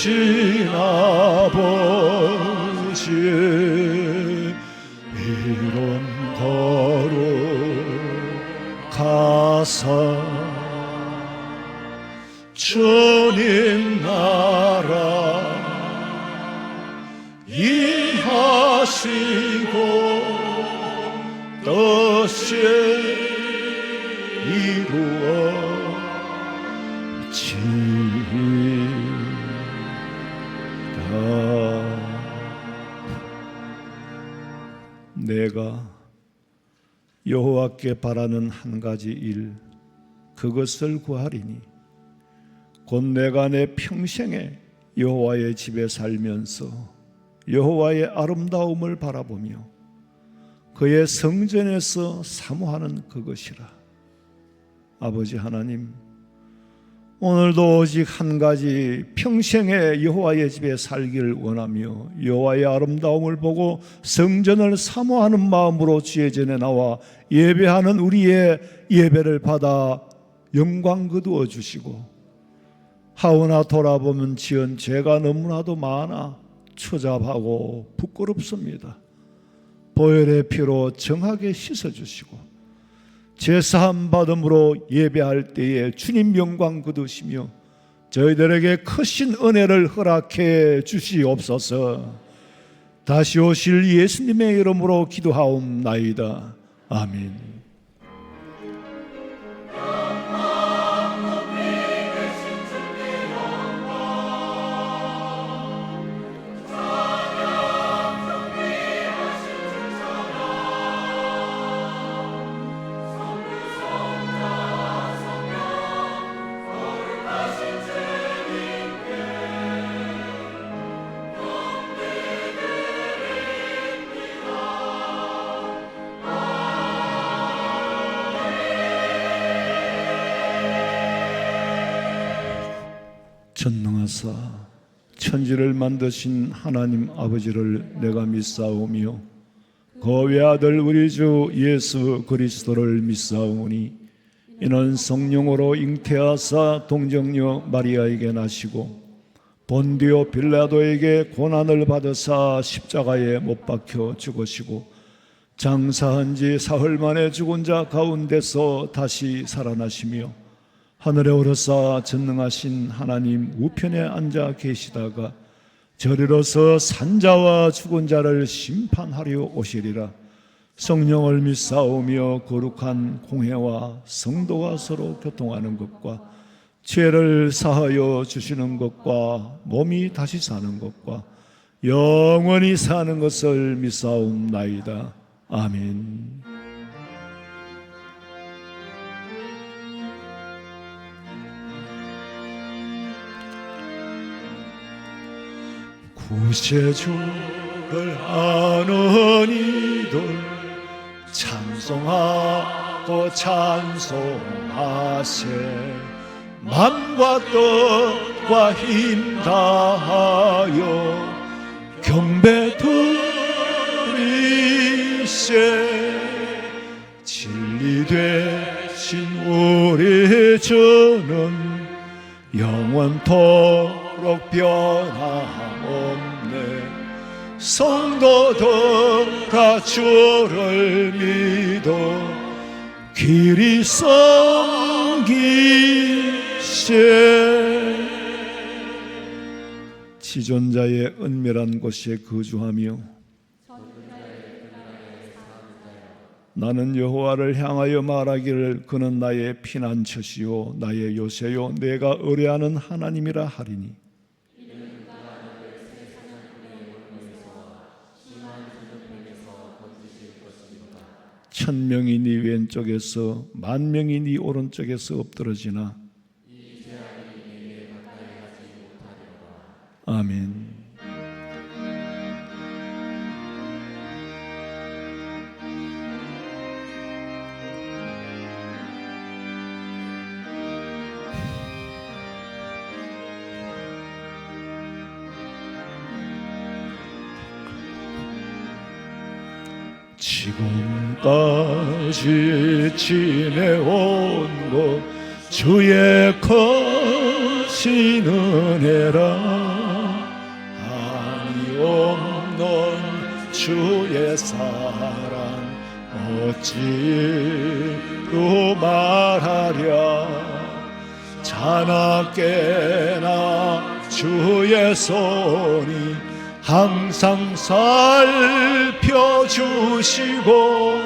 크신 아버지 이름 거룩하사 주님 나라 임하시고 뜻이 이루어지이다. 내가 여호와께 바라는 한 가지 일, 그것을 구하리니 곧 내가 내 평생에 여호와의 집에 살면서 여호와의 아름다움을 바라보며 그의 성전에서 사모하는 그것이라. 아버지 하나님, 오늘도 오직 한 가지, 평생에 여호와의 집에 살기를 원하며 여호와의 아름다움을 보고 성전을 사모하는 마음으로 주의 전에 나와 예배하는 우리의 예배를 받아 영광 거두어 주시고, 하오나 돌아보면 지은 죄가 너무나도 많아 추잡하고 부끄럽습니다. 보혈의 피로 정하게 씻어주시고 제사함 받음으로 예배할 때에 주님 영광 거두시며 저희들에게 크신 은혜를 허락해 주시옵소서. 다시 오실 예수님의 이름으로 기도하옵나이다. 아멘. 전능하사 천지를 만드신 하나님 아버지를 내가 믿사오며 그 외아들 우리 주 예수 그리스도를 믿사오니 이는 성령으로 잉태하사 동정녀 마리아에게 나시고 본디오 빌라도에게 고난을 받으사 십자가에 못 박혀 죽으시고 장사한 지 사흘 만에 죽은 자 가운데서 다시 살아나시며 하늘에 오르사 전능하신 하나님 우편에 앉아 계시다가 저리로서 산자와 죽은 자를 심판하려 오시리라. 성령을 믿사오며 거룩한 공회와 성도가 서로 교통하는 것과 죄를 사하여 주시는 것과 몸이 다시 사는 것과 영원히 사는 것을 믿사옵나이다. 아멘. 구세주를 아는 이들 찬송하고 찬송하세. 맘과 뜻과 힘 다하여 경배 드리세. 진리 되신 우리 주는 영원토록 변함없네. 성도들 다 주를 믿어 길이 섬기세. 지존자의 은밀한 곳에 거주하며 나는 여호와를 향하여 말하기를 그는 나의 피난처시요 나의 요새요 내가 의뢰하는 하나님이라 하리니. 천명이 네 왼쪽에서 만명이 네 오른쪽에서 엎드러지나 아멘. 지금까지 지내온 것 주의 크신 은혜라. 주의 사랑 어찌로 말하랴. 자나깨나 주의 손이 항상 살펴주시고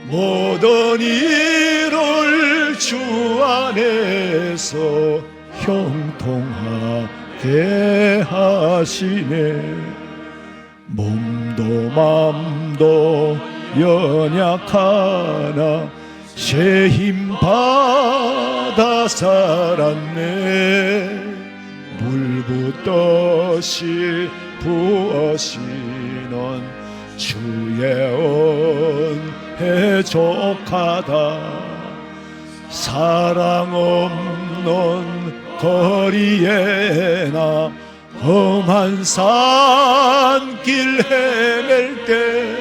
모든 일을 주 안에서 형통하게 하시네. 몸도 맘도 연약하나 새 힘 받아 살았네. 물붓듯이 부어시는 주의 은혜 족하다. 사랑 없는 거리에나 험한 산길 헤맬 때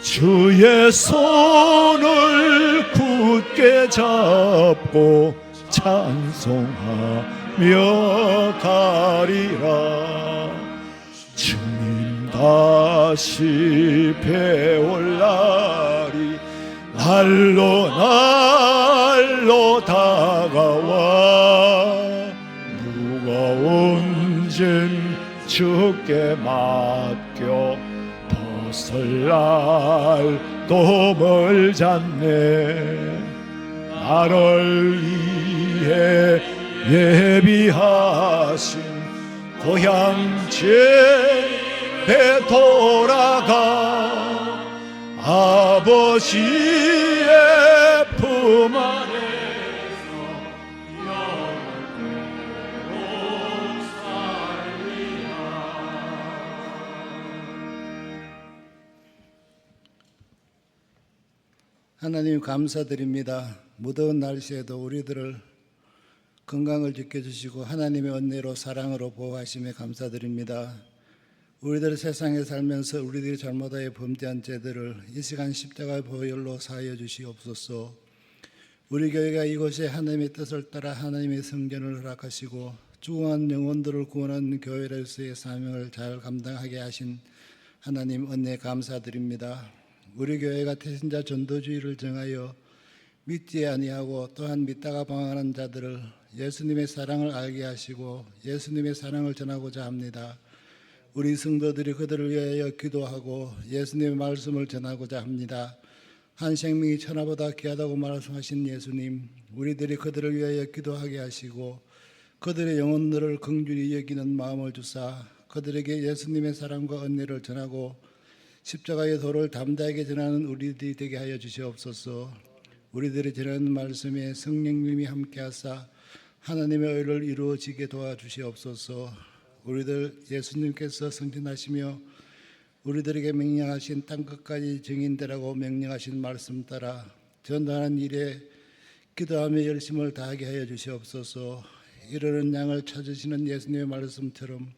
주의 손을 굳게 잡고 찬송하며 가리라. 주님 다시 배올 날이 날로 다가와 무거운 짐 주께 맡겨 벗을 날도 멀잖네. 나를 위해 예비하신 고향 집에 돌아가 아버지의 품 안에서 영원토록 살리라. 하나님 감사드립니다. 무더운 날씨에도 우리들을 건강을 지켜주시고 하나님의 은혜로 사랑으로 보호하심에 감사드립니다. 우리들 세상에 살면서 우리들이 잘못하여 범죄한 죄들을 이 시간 십자가의 보혈로 사하여 주시옵소서. 우리 교회가 이곳에 하나님의 뜻을 따라 하나님의 성전을 허락하시고 죽어간 영혼들을 구원하는 교회로서의 사명을 잘 감당하게 하신 하나님 은혜 감사드립니다. 우리 교회가 태신자 전도주의를 정하여 믿지 아니하고 또한 믿다가 방황하는 자들을 예수님의 사랑을 알게 하시고 예수님의 사랑을 전하고자 합니다. 우리 성도들이 그들을 위하여 기도하고 예수님의 말씀을 전하고자 합니다. 한 생명이 천하보다 귀하다고 말씀하신 예수님, 우리들이 그들을 위하여 기도하게 하시고 그들의 영혼들을 긍휼히 여기는 마음을 주사 그들에게 예수님의 사랑과 은혜를 전하고 십자가의 도를 담대하게 전하는 우리들이 되게 하여 주시옵소서. 우리들이 전하는 말씀에 성령님이 함께하사 하나님의 의를 이루어지게 도와주시옵소서. 우리들 예수님께서 승진하시며 우리들에게 명령하신 땅끝까지 증인되라고 명령하신 말씀 따라 전도하는 일에 기도하며 열심을 다하게 하여 주시옵소서. 이르는 양을 찾으시는 예수님의 말씀처럼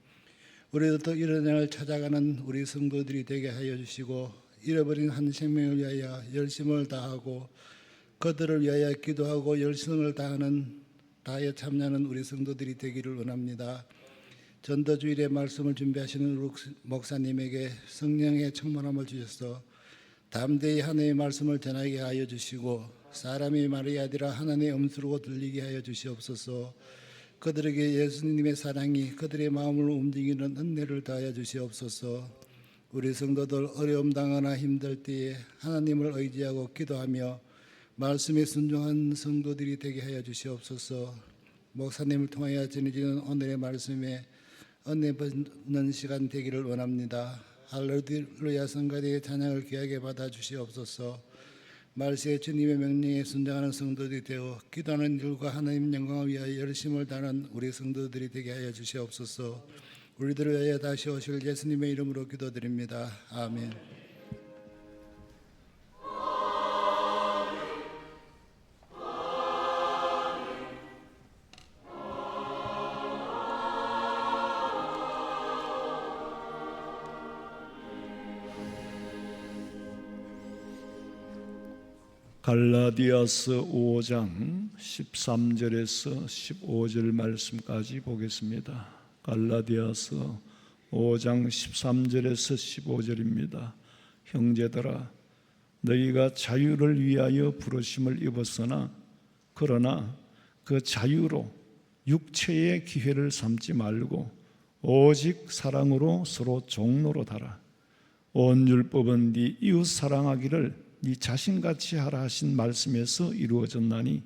우리들도 이르는 양을 찾아가는 우리 성도들이 되게 하여 주시고 잃어버린 한 생명을 위하여 열심을 다하고 그들을 위하여 기도하고 열심을 다하여 참여하는 우리 성도들이 되기를 원합니다. 전도주일의 말씀을 준비하시는 우리 목사님에게 성령의 충만함을 주셔서 담대히 하나님의 말씀을 전하게 하여 주시고 사람이 말이 아니라 하나님의 음수로 들리게 하여 주시옵소서. 그들에게 예수님의 사랑이 그들의 마음을 움직이는 은혜를 다하여 주시옵소서. 우리 성도들 어려움 당하나 힘들 때에 하나님을 의지하고 기도하며 말씀에 순종한 성도들이 되게 하여 주시옵소서. 목사님을 통하여 전해지는 오늘의 말씀에 은혜 받는 시간 되기를 원합니다. 할렐루야 성가대의 찬양을 귀하게 받아 주시옵소서. 말세에 주님의 명령에 순종하는 성도들이 되어 기도하는 일과 하나님 영광을 위하여 열심을 다하는 우리 성도들이 되게 하여 주시옵소서. 우리들을 위하여 다시 오실 예수님의 이름으로 기도드립니다. 아멘. 갈라디아서 5장 13절에서 15절 말씀까지 보겠습니다. 갈라디아서 5장 13절에서 15절입니다. 형제들아, 너희가 자유를 위하여 부르심을 입었으나 그러나 그 자유로 육체의 기회를 삼지 말고 오직 사랑으로 서로 종노릇하라. 온 율법은 네 이웃 사랑하기를 네 자신같이 하라 하신 말씀에서 이루어졌나니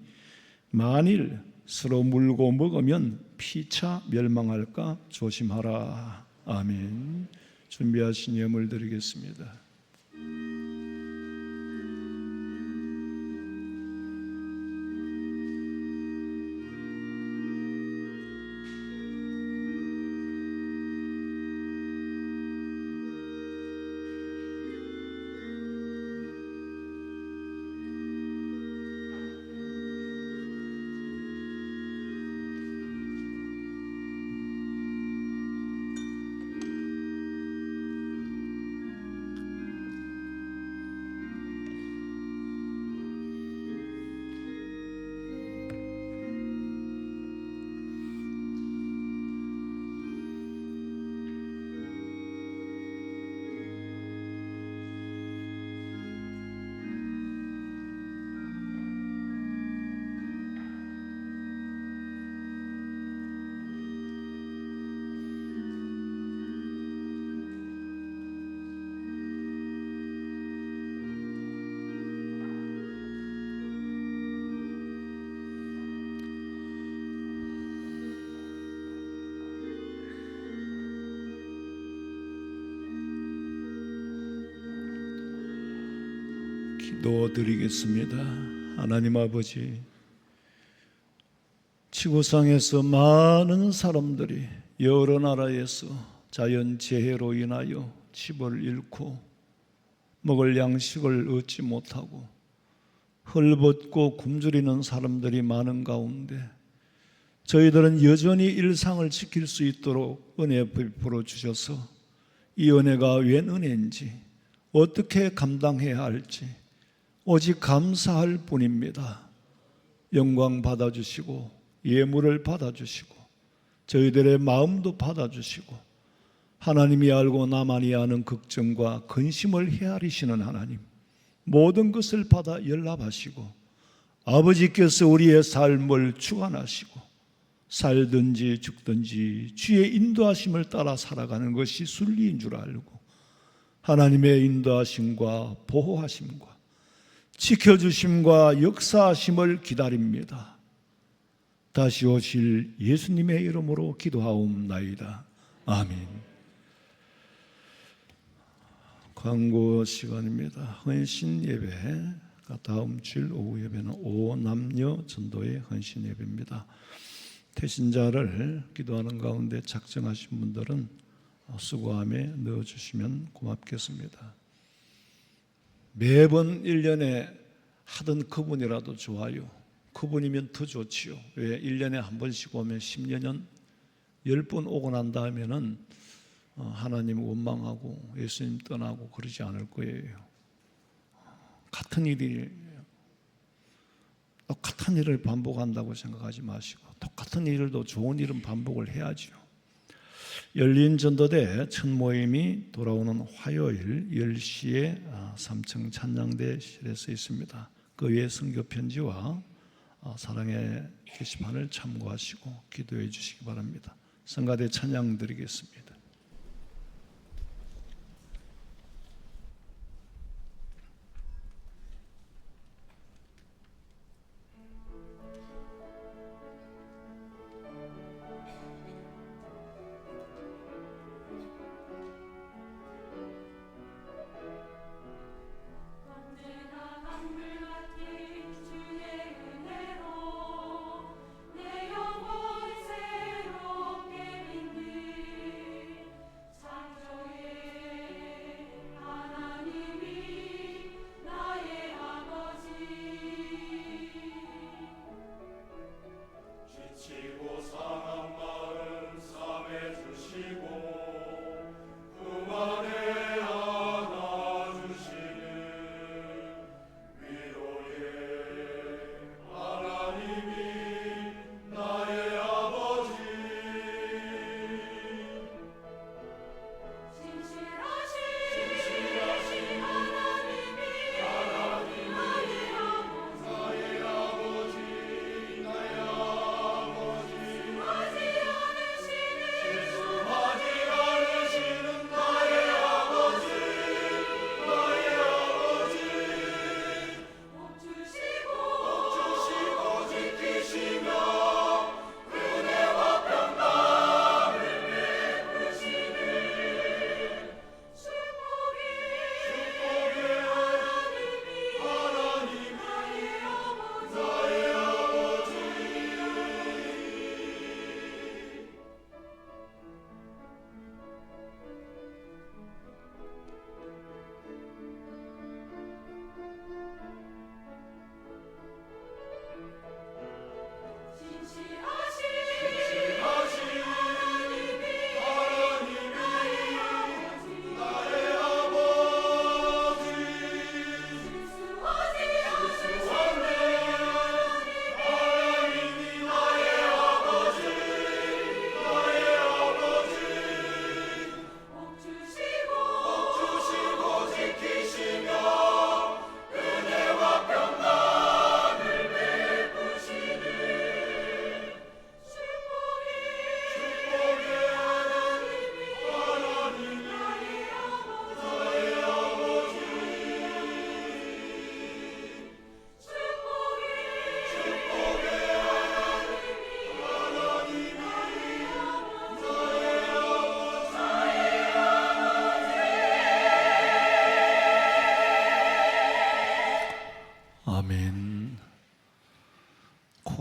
만일 서로 물고 먹으면 피차 멸망할까 조심하라. 아멘. 준비하신 예물 드리겠습니다. 기도드리겠습니다. 하나님 아버지, 지구상에서 많은 사람들이 여러 나라에서 자연재해로 인하여 집을 잃고 먹을 양식을 얻지 못하고 헐벗고 굶주리는 사람들이 많은 가운데 저희들은 여전히 일상을 지킬 수 있도록 은혜 베풀어 주셔서 이 은혜가 웬 은혜인지 어떻게 감당해야 할지 오직 감사할 뿐입니다. 영광 받아주시고 예물을 받아주시고 저희들의 마음도 받아주시고 하나님이 알고 나만이 아는 걱정과 근심을 헤아리시는 하나님, 모든 것을 받아 연락하시고 아버지께서 우리의 삶을 주관하시고 살든지 죽든지 주의 인도하심을 따라 살아가는 것이 순리인 줄 알고 하나님의 인도하심과 보호하심과 지켜주심과 역사하심을 기다립니다. 다시 오실 예수님의 이름으로 기도하옵나이다. 아멘. 광고 시간입니다. 헌신 예배가 다음 주일 오후 예배는 5남녀 전도의 헌신 예배입니다. 태신자를 기도하는 가운데 작정하신 분들은 수고함에 넣어주시면 고맙겠습니다. 매번 1년에 하던 그분이라도 좋아요. 그분이면 더 좋지요. 왜 1년에 한 번씩 오면 10년은 10번 오고 난 다음에는 하나님 원망하고 예수님 떠나고 그러지 않을 거예요. 같은 일이 똑같은 일을 반복한다고 생각하지 마시고 똑같은 일도 좋은 일은 반복을 해야죠. 열린 전도대 첫 모임이 돌아오는 화요일 10시에 3층 찬양대실에서 있습니다. 그 외에 선교 편지와 사랑의 게시판을 참고하시고 기도해 주시기 바랍니다. 성가대 찬양 드리겠습니다. 내 영혼 새롭게 빛는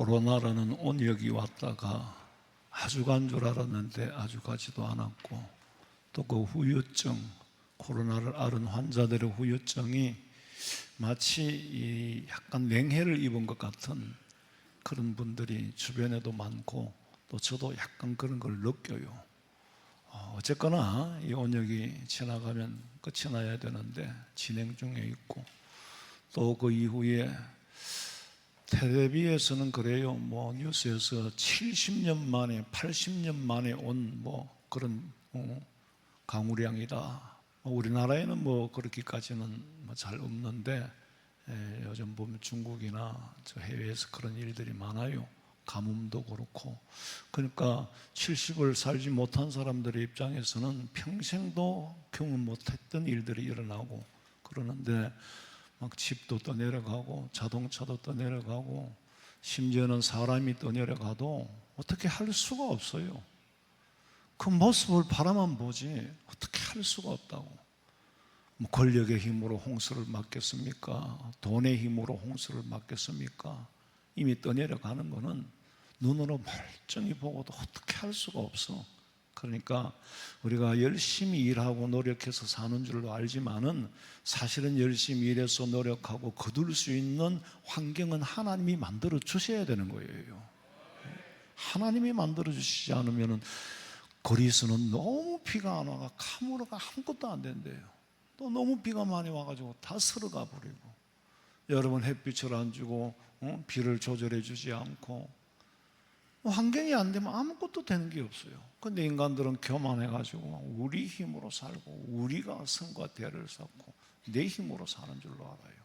코로나라는 온역이 왔다가 아주 간 줄 알았는데 아주 가지도 않았고, 또 그 후유증, 코로나를 앓은 환자들의 후유증이 마치 약간 냉해를 입은 것 같은 그런 분들이 주변에도 많고, 또 저도 약간 그런 걸 느껴요. 어쨌거나 이 온역이 지나가면 끝이 나야 되는데 진행 중에 있고, 또 그 이후에 텔레비에서는 그래요. 뭐 뉴스에서 70년 만에 80년 만에 온 뭐 그런 강우량이다. 우리나라에는 뭐 그렇게까지는 잘 없는데, 요즘 보면 중국이나 저 해외에서 그런 일들이 많아요. 가뭄도 그렇고. 그러니까 70을 살지 못한 사람들의 입장에서는 평생도 경험 못했던 일들이 일어나고 그러는데, 막 집도 떠내려가고 자동차도 떠내려가고 심지어는 사람이 떠내려가도 어떻게 할 수가 없어요. 그 모습을 바라만 보지 어떻게 할 수가 없다고. 뭐 권력의 힘으로 홍수를 막겠습니까? 돈의 힘으로 홍수를 막겠습니까? 이미 떠내려가는 거는 눈으로 멀쩡히 보고도 어떻게 할 수가 없어. 그러니까 우리가 열심히 일하고 노력해서 사는 줄로 알지만은, 사실은 열심히 일해서 노력하고 거둘 수 있는 환경은 하나님이 만들어 주셔야 되는 거예요. 하나님이 만들어 주시지 않으면은, 그리스는 너무 비가 안 와가 카무르가 아무것도 안 된대요. 또 너무 비가 많이 와가지고 다 쓸어가 버리고, 여러분 햇빛을 안 주고 비를 조절해 주지 않고, 환경이 안 되면 아무것도 되는 게 없어요. 근데 인간들은 교만해가지고 우리 힘으로 살고 우리가 성과 대를 쌓고 내 힘으로 사는 줄로 알아요.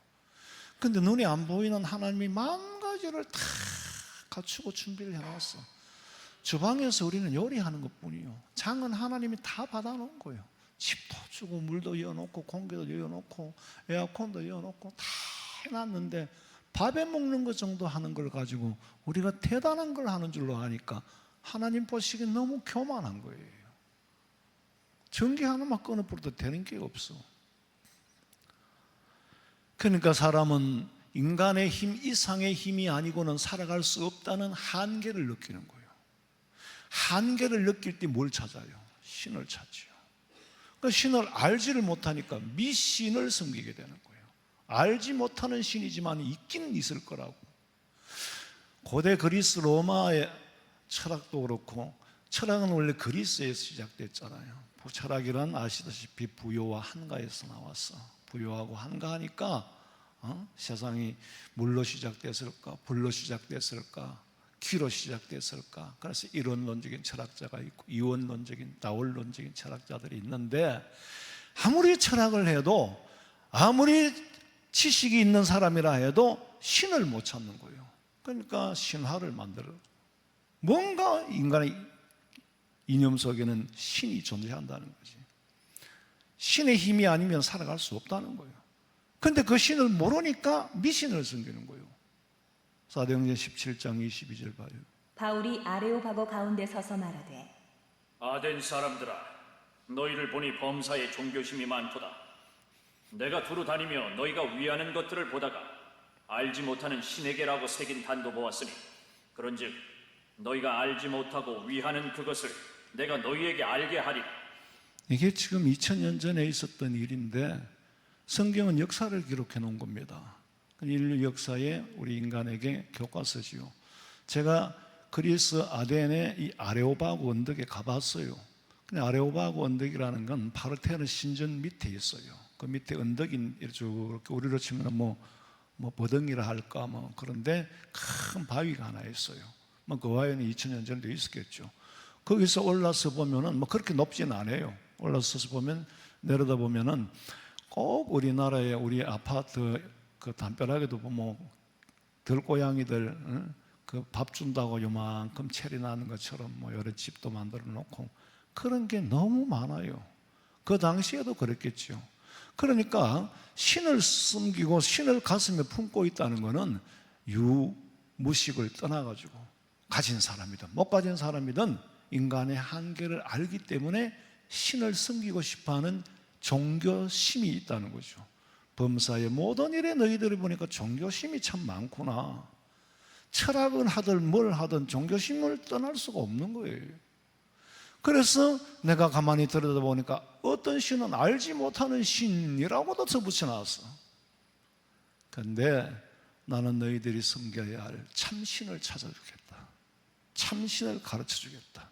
근데 눈에 안 보이는 하나님이 만 가지를 다 갖추고 준비를 해놨어. 주방에서 우리는 요리하는 것뿐이요, 장은 하나님이 다 받아놓은 거예요. 집도 주고 물도 이어놓고 공기도 이어놓고 에어컨도 이어놓고 다 해놨는데, 밥에 먹는 것 정도 하는 걸 가지고 우리가 대단한 걸 하는 줄로 아니까 하나님 보시기엔 너무 교만한 거예요. 전기 하나만 끊어버려도 되는 게 없어. 그러니까 사람은 인간의 힘 이상의 힘이 아니고는 살아갈 수 없다는 한계를 느끼는 거예요. 한계를 느낄 때 뭘 찾아요? 신을 찾지요. 그 신을 알지를 못하니까 미신을 섬기게 되는 거예요. 알지 못하는 신이지만 있긴 있을 거라고. 고대 그리스 로마의 철학도 그렇고, 철학은 원래 그리스에서 시작됐잖아요. 철학이란 아시다시피 부요와 한가에서 나왔어. 부요하고 한가하니까 세상이 물로 시작됐을까, 불로 시작됐을까, 기로 시작됐을까. 그래서 이론론적인 철학자가 있고 이원론적인, 다원론적인 철학자들이 있는데, 아무리 철학을 해도, 아무리 지식이 있는 사람이라 해도 신을 못 찾는 거예요. 그러니까 신화를 만들어. 뭔가 인간의 이념 속에는 신이 존재한다는 거지. 신의 힘이 아니면 살아갈 수 없다는 거예요. 그런데 그 신을 모르니까 미신을 섬기는 거예요. 사도행전 17장 22절 봐요. 바울이 아레오바고 가운데 서서 말하되, 아덴 사람들아, 너희를 보니 범사에 종교심이 많도다. 내가 두루 다니며 너희가 위하는 것들을 보다가 알지 못하는 신에게라고 새긴 단도 보았으니, 그런즉 너희가 알지 못하고 위하는 그것을 내가 너희에게 알게 하리라. 이게 지금 2000년 전에 있었던 일인데, 성경은 역사를 기록해 놓은 겁니다. 인류 역사에 우리 인간에게 교과서지요. 제가 그리스 아덴의 이 아레오바고 언덕에 가봤어요. 근데 아레오바고 언덕이라는 건 파르테논 신전 밑에 있어요. 그 밑에 언덕이 쭉 우리로 치면 뭐 버덩이라 할까 뭐, 그런데 큰 바위가 하나 있어요. 뭐 그 바위는 2000년 전에도 있었겠죠. 거기서 올라서 보면은 뭐 그렇게 높지는 않아요. 올라서서 보면, 내려다 보면은 꼭 우리나라의 우리 아파트 그 담벼락에도 보면 들고양이들 그 밥 준다고 요만큼 체리 나는 것처럼 뭐 여러 집도 만들어 놓고 그런 게 너무 많아요. 그 당시에도 그랬겠죠. 그러니까 신을 숨기고 신을 가슴에 품고 있다는 것은 유무식을 떠나가지고 가진 사람이든 못 가진 사람이든 인간의 한계를 알기 때문에 신을 숨기고 싶어하는 종교심이 있다는 거죠. 범사의 모든 일에 너희들이 보니까 종교심이 참 많구나. 철학을 하든 뭘 하든 종교심을 떠날 수가 없는 거예요. 그래서 내가 가만히 들여다보니까 어떤 신은 알지 못하는 신이라고도 더 붙여놨어. 그런데 나는 너희들이 섬겨야 할 참신을 찾아주겠다. 참신을 가르쳐주겠다.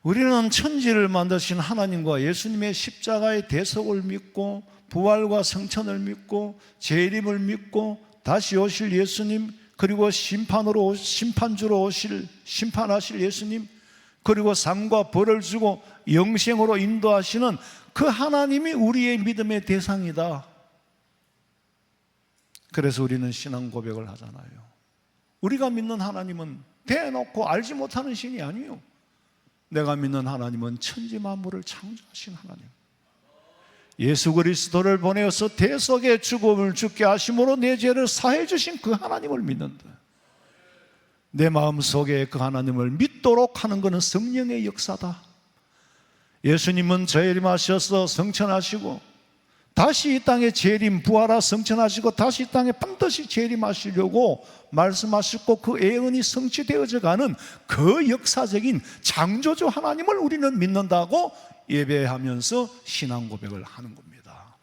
우리는 천지를 만드신 하나님과 예수님의 십자가의 대속을 믿고 부활과 성천을 믿고 재림을 믿고 다시 오실 예수님, 그리고 심판주로 오실 심판하실 예수님, 그리고 삶과 벌을 주고 영생으로 인도하시는 그 하나님이 우리의 믿음의 대상이다. 그래서 우리는 신앙 고백을 하잖아요. 우리가 믿는 하나님은 대놓고 알지 못하는 신이 아니에요. 내가 믿는 하나님은 천지 만물을 창조하신 하나님, 예수 그리스도를 보내어서 대속의 죽음을 죽게 하심으로 내 죄를 사해 주신 그 하나님을 믿는다. 내 마음속에 그 하나님을 믿도록 하는 것은 성령의 역사다. 예수님은 재림하셔서 성천하시고 다시 이 땅에 재림 부활하 성천하시고 다시 이 땅에 반드시 재림하시려고 말씀하셨고 그 예언이 성취되어져 가는 그 역사적인 창조주 하나님을 우리는 믿는다고 예배하면서 신앙 고백을 하는 겁니다.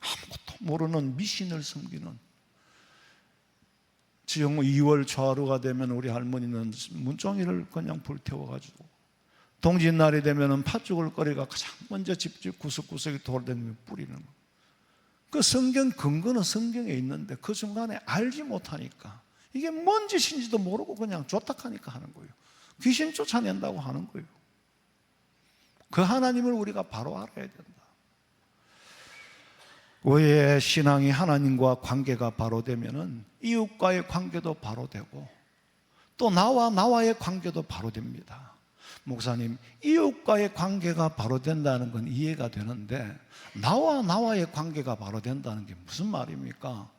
아무것도 모르는 미신을 섬기는, 지금 2월 초하루가 되면 우리 할머니는 문종이를 그냥 불태워가지고 동짓날이 되면 팥죽을 끓여가 가장 먼저 집집 구석구석에 돌아다니며 뿌리는 거. 그 성경 근거는 성경에 있는데 그 순간에 알지 못하니까 이게 뭔 짓인지도 모르고 그냥 조탁하니까 하는 거예요. 귀신 쫓아낸다고 하는 거예요. 그 하나님을 우리가 바로 알아야 된다. 우리의 신앙이 하나님과 관계가 바로 되면은 이웃과의 관계도 바로 되고 또 나와의 관계도 바로 됩니다. 목사님, 이웃과의 관계가 바로 된다는 건 이해가 되는데 나와의 관계가 바로 된다는 게 무슨 말입니까?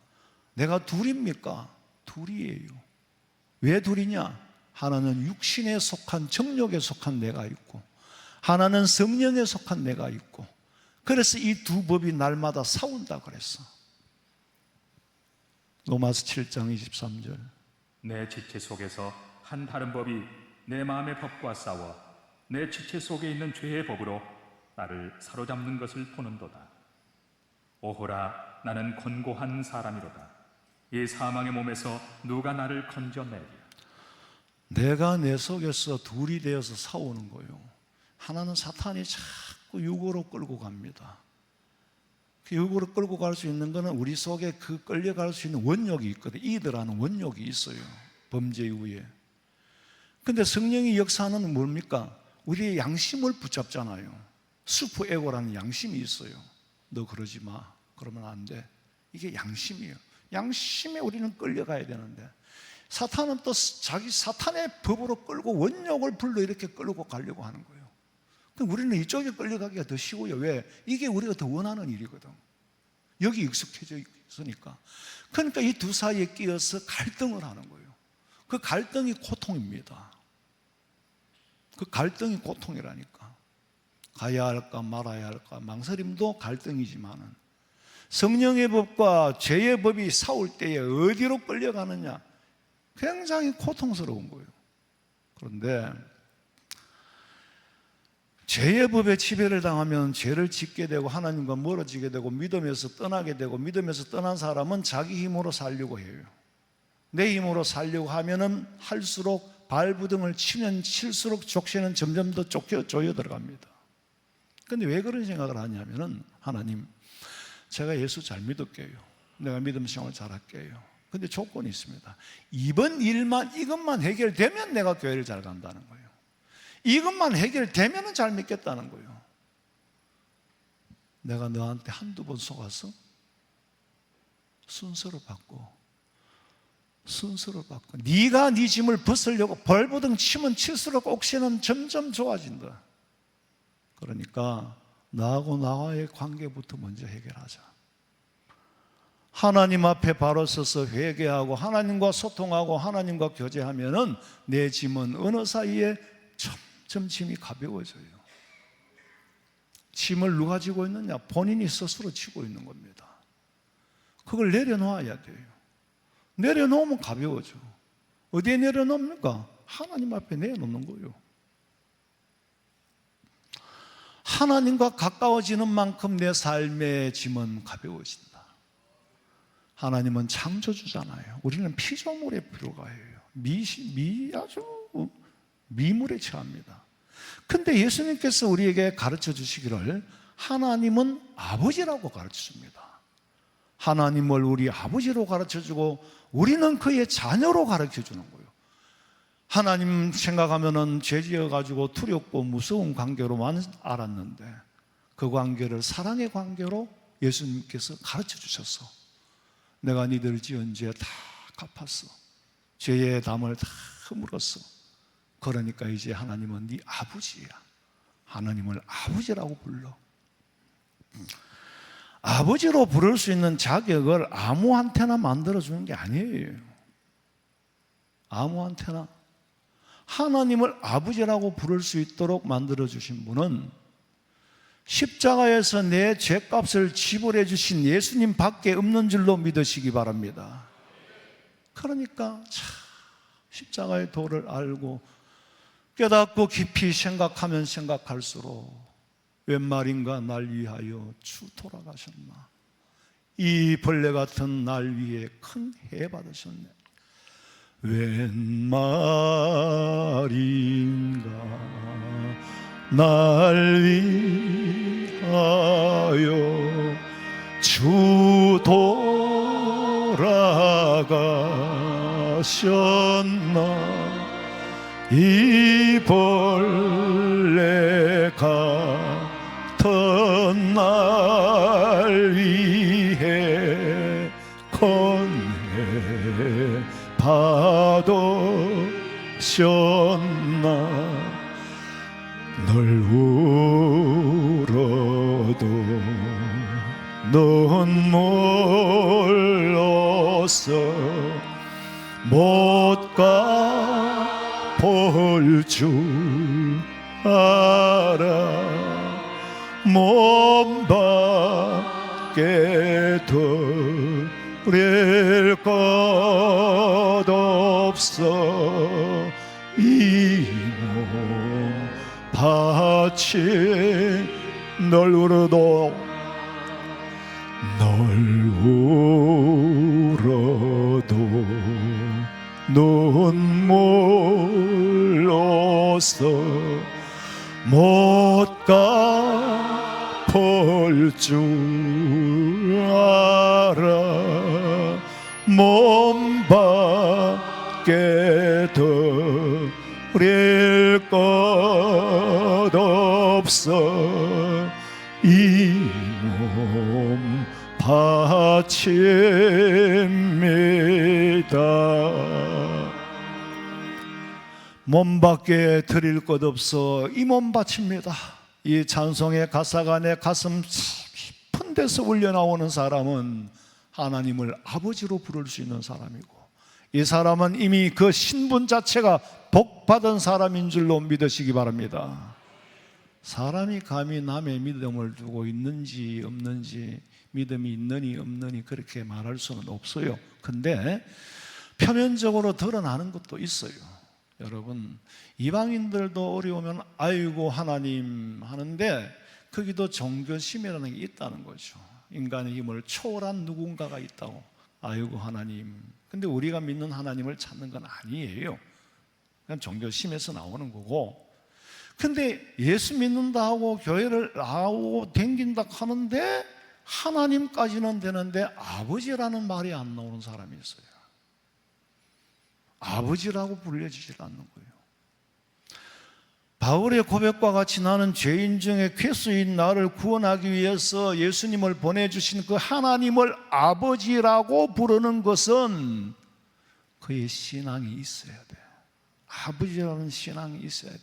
내가 둘입니까? 둘이에요. 왜 둘이냐? 하나는 육신에 속한 정욕에 속한 내가 있고 하나는 성령에 속한 내가 있고, 그래서 이 두 법이 날마다 싸운다 그랬어. 로마서 7장 23절. 내 지체 속에서 한 다른 법이 내 마음의 법과 싸워 내 지체 속에 있는 죄의 법으로 나를 사로잡는 것을 보는도다. 오호라, 나는 곤고한 사람이로다. 이 사망의 몸에서 누가 나를 건져내리랴. 내가 내 속에서 둘이 되어서 싸우는 거예요. 하나는 사탄이 자꾸 육으로 끌고 갑니다. 그 육으로 끌고 갈 수 있는 것은 우리 속에 그 끌려갈 수 있는 원욕이 있거든요. 이드라는 원욕이 있어요. 범죄 이후에. 근데 성령의 역사는 뭡니까? 우리의 양심을 붙잡잖아요. 슈퍼 에고라는 양심이 있어요. 너 그러지 마. 그러면 안 돼. 이게 양심이에요. 양심에 우리는 끌려가야 되는데 사탄은 또 자기 사탄의 법으로 끌고 원욕을 불러 이렇게 끌고 가려고 하는 거예요. 그럼 우리는 이쪽에 끌려가기가 더 쉬워요. 왜? 이게 우리가 더 원하는 일이거든. 여기 익숙해져 있으니까. 그러니까 이 두 사이에 끼어서 갈등을 하는 거예요. 그 갈등이 고통입니다. 그 갈등이 고통이라니까. 가야 할까 말아야 할까 망설임도 갈등이지만은 성령의 법과 죄의 법이 싸울 때에 어디로 끌려가느냐, 굉장히 고통스러운 거예요. 그런데 죄의 법에 지배를 당하면 죄를 짓게 되고 하나님과 멀어지게 되고 믿음에서 떠나게 되고, 믿음에서 떠난 사람은 자기 힘으로 살려고 해요. 내 힘으로 살려고 하면은 할수록 발부등을 치면 칠수록 족쇄는 점점 더 조여 들어갑니다. 그런데 왜 그런 생각을 하냐면은, 하나님, 제가 예수 잘 믿을게요. 내가 믿음 생활 잘할게요. 근데 조건이 있습니다. 이것만 해결되면 내가 교회를 잘 간다는 거예요. 이것만 해결되면 잘 믿겠다는 거예요. 내가 너한테 한두 번 속아서 순서를 바꿔. 네가 네 짐을 벗으려고 벌보등 치면 칠수록 옥새는 점점 좋아진다. 그러니까 나하고 나와의 관계부터 먼저 해결하자. 하나님 앞에 바로 서서 회개하고 하나님과 소통하고 하나님과 교제하면은 내 짐은 어느 사이에 점점 짐이 가벼워져요. 짐을 누가 지고 있느냐? 본인이 스스로 지고 있는 겁니다. 그걸 내려놓아야 돼요. 내려놓으면 가벼워져. 어디에 내려놓습니까? 하나님 앞에 내려놓는 거예요. 하나님과 가까워지는 만큼 내 삶의 짐은 가벼워진다. 하나님은 창조주잖아요. 우리는 피조물의 불과해요. 아주 미물에 처합니다. 근데 예수님께서 우리에게 가르쳐 주시기를 하나님은 아버지라고 가르쳐 줍니다. 하나님을 우리 아버지로 가르쳐 주고 우리는 그의 자녀로 가르쳐 주는 거예요. 하나님 생각하면은 죄 지어 가지고 두렵고 무서운 관계로만 알았는데 그 관계를 사랑의 관계로 예수님께서 가르쳐 주셔서 내가 니들 지은 죄 다 갚았어. 죄의 담을 다 물었어. 그러니까 이제 하나님은 네 아버지야. 하나님을 아버지라고 불러. 아버지로 부를 수 있는 자격을 아무한테나 만들어주는 게 아니에요. 아무한테나. 하나님을 아버지라고 부를 수 있도록 만들어주신 분은 십자가에서 내 죄값을 지불해 주신 예수님 밖에 없는 줄로 믿으시기 바랍니다. 그러니까 참 십자가의 도를 알고 깨닫고 깊이 생각하면 생각할수록 웬 말인가 날 위하여 주 돌아가셨나. 이 벌레 같은 날 위에 큰 해 받으셨네. 웬 말인가 날 위하여 주 돌아가셨나. 이 벌레 같은 날 위해 건해 받으셨나. 널 울어도 눈물로써 못 갚을 줄 알아. 몸밖에 드릴 것 없어. 이 몸 바치 널 울어도 눈물로써 못 갚을 줄 알아. 몸밖에 드릴 것 없어. 이 몸 바칩니다. 몸밖에 드릴 것 없어 이 몸 바칩니다. 이 찬송의 가사가 내 가슴 깊은 데서 울려나오는 사람은 하나님을 아버지로 부를 수 있는 사람이고, 이 사람은 이미 그 신분 자체가 복받은 사람인 줄로 믿으시기 바랍니다. 사람이 감히 남의 믿음을 두고 있는지 없는지, 믿음이 있느니 없느니 그렇게 말할 수는 없어요. 근데 표면적으로 드러나는 것도 있어요. 여러분, 이방인들도 어려우면 아이고 하나님 하는데 거기도 종교심이라는 게 있다는 거죠. 인간의 힘을 초월한 누군가가 있다고. 아이고 하나님. 근데 우리가 믿는 하나님을 찾는 건 아니에요. 그냥 종교심에서 나오는 거고. 근데 예수 믿는다 하고 교회를 나오고 댕긴다 하는데 하나님까지는 되는데 아버지라는 말이 안 나오는 사람이 있어요. 아버지라고 불려지질 않는 거예요. 바울의 고백과 같이 나는 죄인 중에 괴수인 나를 구원하기 위해서 예수님을 보내주신 그 하나님을 아버지라고 부르는 것은 그의 신앙이 있어야 돼. 아버지라는 신앙이 있어야 돼.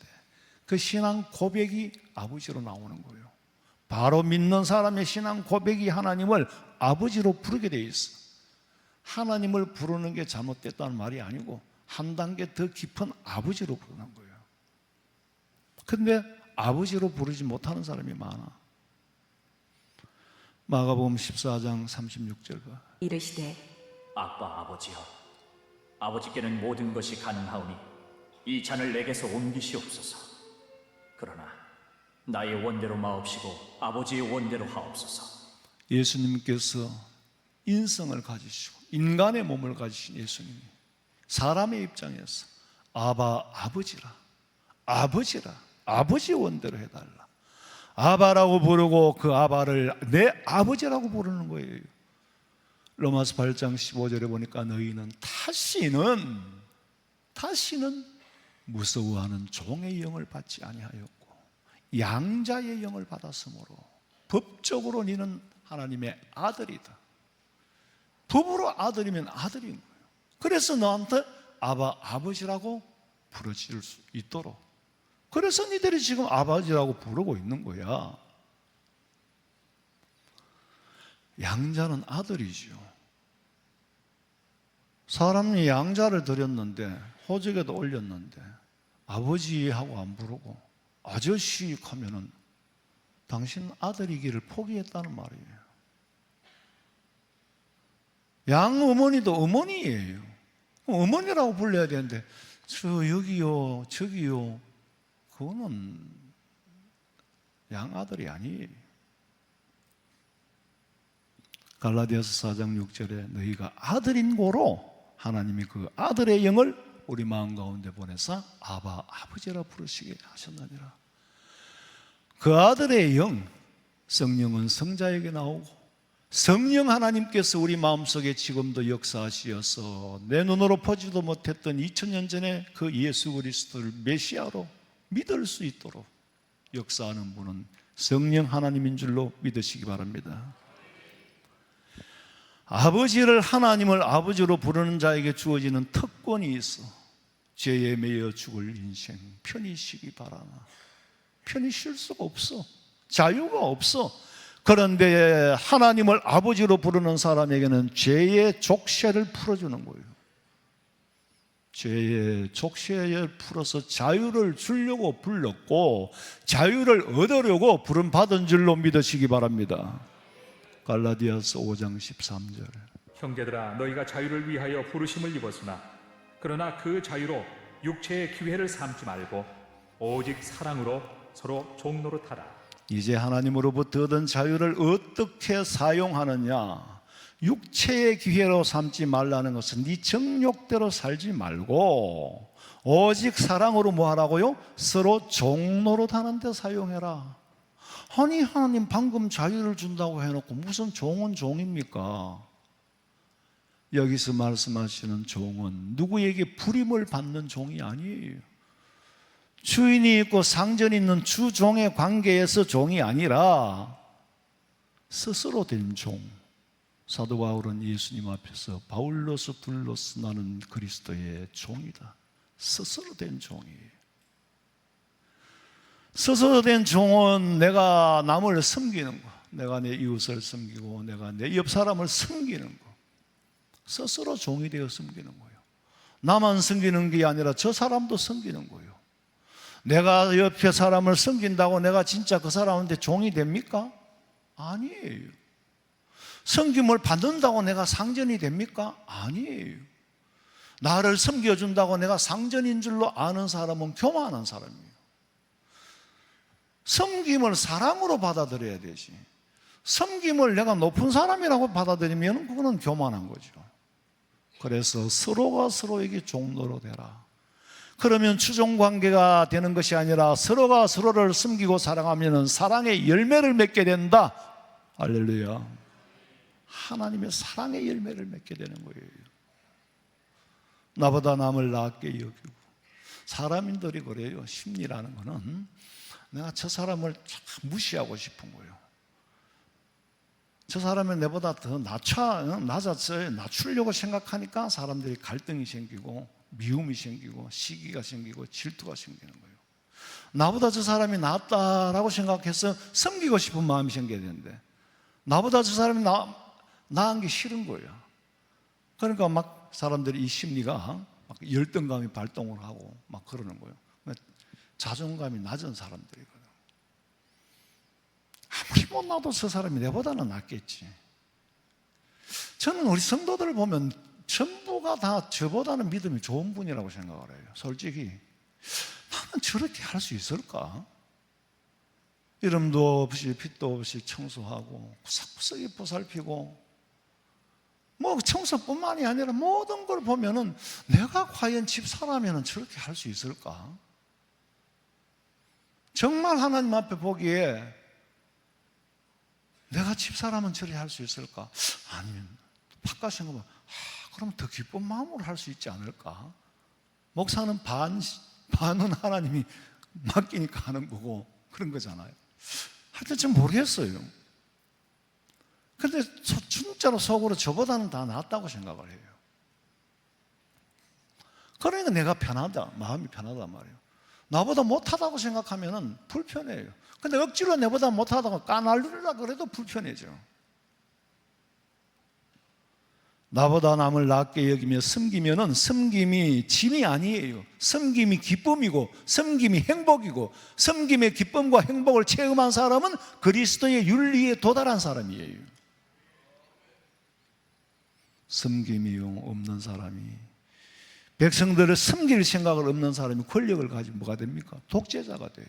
그 신앙 고백이 아버지로 나오는 거예요. 바로 믿는 사람의 신앙 고백이 하나님을 아버지로 부르게 돼 있어. 하나님을 부르는 게 잘못됐다는 말이 아니고 한 단계 더 깊은 아버지로 부르는 거예요. 근데 아버지로 부르지 못하는 사람이 많아. 마가복음 14장 36절 봐. 이르시되 아빠 아버지여, 아버지께는 모든 것이 가능하오니 이 잔을 내게서 옮기시옵소서. 그러나 나의 원대로 마옵시고 아버지의 원대로 하옵소서. 예수님께서 인성을 가지시고 인간의 몸을 가지신 예수님이 사람의 입장에서 아버지라, 아버지 원대로 해달라, 아바라고 부르고 그 아바를 내 아버지라고 부르는 거예요. 로마서 8장 15절에 보니까 너희는 다시는 무서워하는 종의 영을 받지 아니하였고 양자의 영을 받았으므로 법적으로 너는 하나님의 아들이다. 법으로 아들이면 아들인 거예요. 그래서 너한테 아버지라고 부르실 수 있도록, 그래서 니들이 지금 아버지라고 부르고 있는 거야. 양자는 아들이죠. 사람이 양자를 드렸는데 호적에도 올렸는데 아버지하고 안 부르고 아저씨 하면은 당신 아들이기를 포기했다는 말이에요. 양 어머니도 어머니예요. 어머니라고 불러야 되는데 저 여기요 저기요, 그거는 양아들이 아니에요. 갈라디아서 4장 6절에 너희가 아들인 고로 하나님이 그 아들의 영을 우리 마음 가운데 보내사 아버지라 부르시게 하셨느니라. 그 아들의 영, 성령은 성자에게 나오고 성령 하나님께서 우리 마음속에 지금도 역사하시어서 내 눈으로 보지도 못했던 2000년 전에 그 예수 그리스도를 메시아로 믿을 수 있도록 역사하는 분은 성령 하나님인 줄로 믿으시기 바랍니다. 하나님을 아버지로 부르는 자에게 주어지는 특권이 있어. 죄에 매여 죽을 인생 편히 쉬기 바라나. 편히 쉴 수가 없어. 자유가 없어. 그런데 하나님을 아버지로 부르는 사람에게는 죄의 족쇄를 풀어주는 거예요. 죄의 족쇄를 풀어서 자유를 주려고 불렀고 자유를 얻으려고 부름받은 줄로 믿으시기 바랍니다. 갈라디아서 5장 13절. 형제들아, 너희가 자유를 위하여 부르심을 입었으나 그러나 그 자유로 육체의 기회를 삼지 말고 오직 사랑으로 서로 종노릇하라. 이제 하나님으로부터 얻은 자유를 어떻게 사용하느냐? 육체의 기회로 삼지 말라는 것은 네 정욕대로 살지 말고 오직 사랑으로 뭐 하라고요? 서로 종노릇하는 데 사용해라. 아니 하나님 방금 자유를 준다고 해놓고 무슨 종은 종입니까? 여기서 말씀하시는 종은 누구에게 부림을 받는 종이 아니에요. 주인이 있고 상전이 있는 주종의 관계에서 종이 아니라 스스로 된 종. 사도 바울은 예수님 앞에서 바울로서 둘로서 나는 그리스도의 종이다. 스스로 된 종이에요. 스스로 된 종은 내가 남을 섬기는 거, 내가 내 이웃을 섬기고 내가 내 옆 사람을 섬기는 거, 스스로 종이 되어 섬기는 거예요. 나만 섬기는 게 아니라 저 사람도 섬기는 거예요. 내가 옆에 사람을 섬긴다고 내가 진짜 그 사람한테 종이 됩니까? 아니에요. 섬김을 받는다고 내가 상전이 됩니까? 아니에요. 나를 섬겨준다고 내가 상전인 줄로 아는 사람은 교만한 사람이에요. 섬김을 사랑으로 받아들여야 되지. 섬김을 내가 높은 사람이라고 받아들이면 그거는 교만한 거죠. 그래서 서로가 서로에게 종로로 되라. 그러면 추종관계가 되는 것이 아니라 서로가 서로를 섬기고 사랑하면 사랑의 열매를 맺게 된다. 할렐루야. 하나님의 사랑의 열매를 맺게 되는 거예요. 나보다 남을 낫게 여기고. 사람인들이 그래요. 심리라는 거는 내가 저 사람을 참 무시하고 싶은 거예요. 저 사람이 내보다 더 낮추려고 생각하니까 사람들이 갈등이 생기고 미움이 생기고 시기가 생기고 질투가 생기는 거예요. 나보다 저 사람이 낫다라고 생각해서 섬기고 싶은 마음이 생겨야 되는데 나보다 저 사람이 나은 게 싫은 거예요. 그러니까 막 사람들이 이 심리가 막 열등감이 발동을 하고 막 그러는 거예요. 자존감이 낮은 사람들이거든. 아무리 못나도 저 사람이 내보다는 낫겠지. 저는 우리 성도들을 보면 전부가 다 저보다는 믿음이 좋은 분이라고 생각을 해요. 솔직히 나는 저렇게 할 수 있을까? 이름도 없이 빛도 없이 청소하고 구석구석이 보살피고 뭐 청소뿐만이 아니라 모든 걸 보면은 내가 과연 집사라면 저렇게 할 수 있을까? 정말 하나님 앞에 보기에 내가 집사라면 저렇게 할 수 있을까? 아니면 바깥 생각하면 그럼 더 기쁜 마음으로 할 수 있지 않을까? 목사는 반은 하나님이 맡기니까 하는 거고 그런 거잖아요. 하여튼 좀 모르겠어요. 근데 진짜로 속으로 저보다는 다 낫다고 생각을 해요. 그러니까 내가 편하다, 마음이 편하단 말이에요. 나보다 못하다고 생각하면 불편해요. 근데 억지로 내보다 못하다고 까날리려고 그래도 불편해져. 나보다 남을 낮게 여기며 섬기면은 섬김이 짐이 아니에요. 섬김이 기쁨이고 섬김이 행복이고 섬김의 기쁨과 행복을 체험한 사람은 그리스도의 윤리에 도달한 사람이에요. 섬김이 없는 사람이, 백성들을 섬길 생각을 없는 사람이 권력을 가지면 뭐가 됩니까? 독재자가 돼요.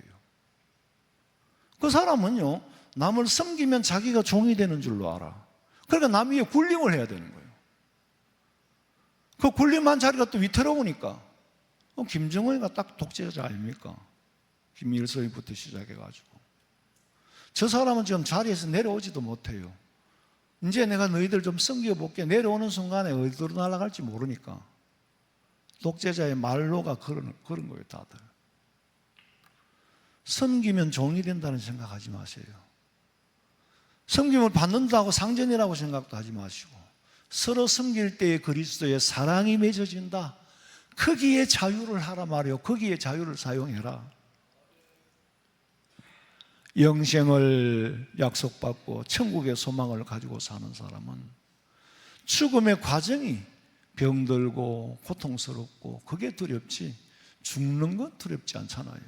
그 사람은요, 남을 섬기면 자기가 종이 되는 줄로 알아. 그러니까 남 위에 군림을 해야 되는 거예요. 그 군림한 자리가 또 위태로우니까 김정은이가 딱 독재자 아닙니까? 김일성부터 시작해가지고 저 사람은 지금 자리에서 내려오지도 못해요. 이제 내가 너희들 좀 섬겨볼게. 내려오는 순간에 어디로 날아갈지 모르니까. 독재자의 말로가 그런 거예요, 다들. 섬기면 종이 된다는 생각하지 마세요. 섬김을 받는다고 상전이라고 생각도 하지 마시고, 서로 섬길 때에 그리스도의 사랑이 맺어진다. 거기에 자유를 하라 말이요. 거기에 자유를 사용해라. 영생을 약속받고 천국의 소망을 가지고 사는 사람은 죽음의 과정이 병들고 고통스럽고 그게 두렵지 죽는 건 두렵지 않잖아요.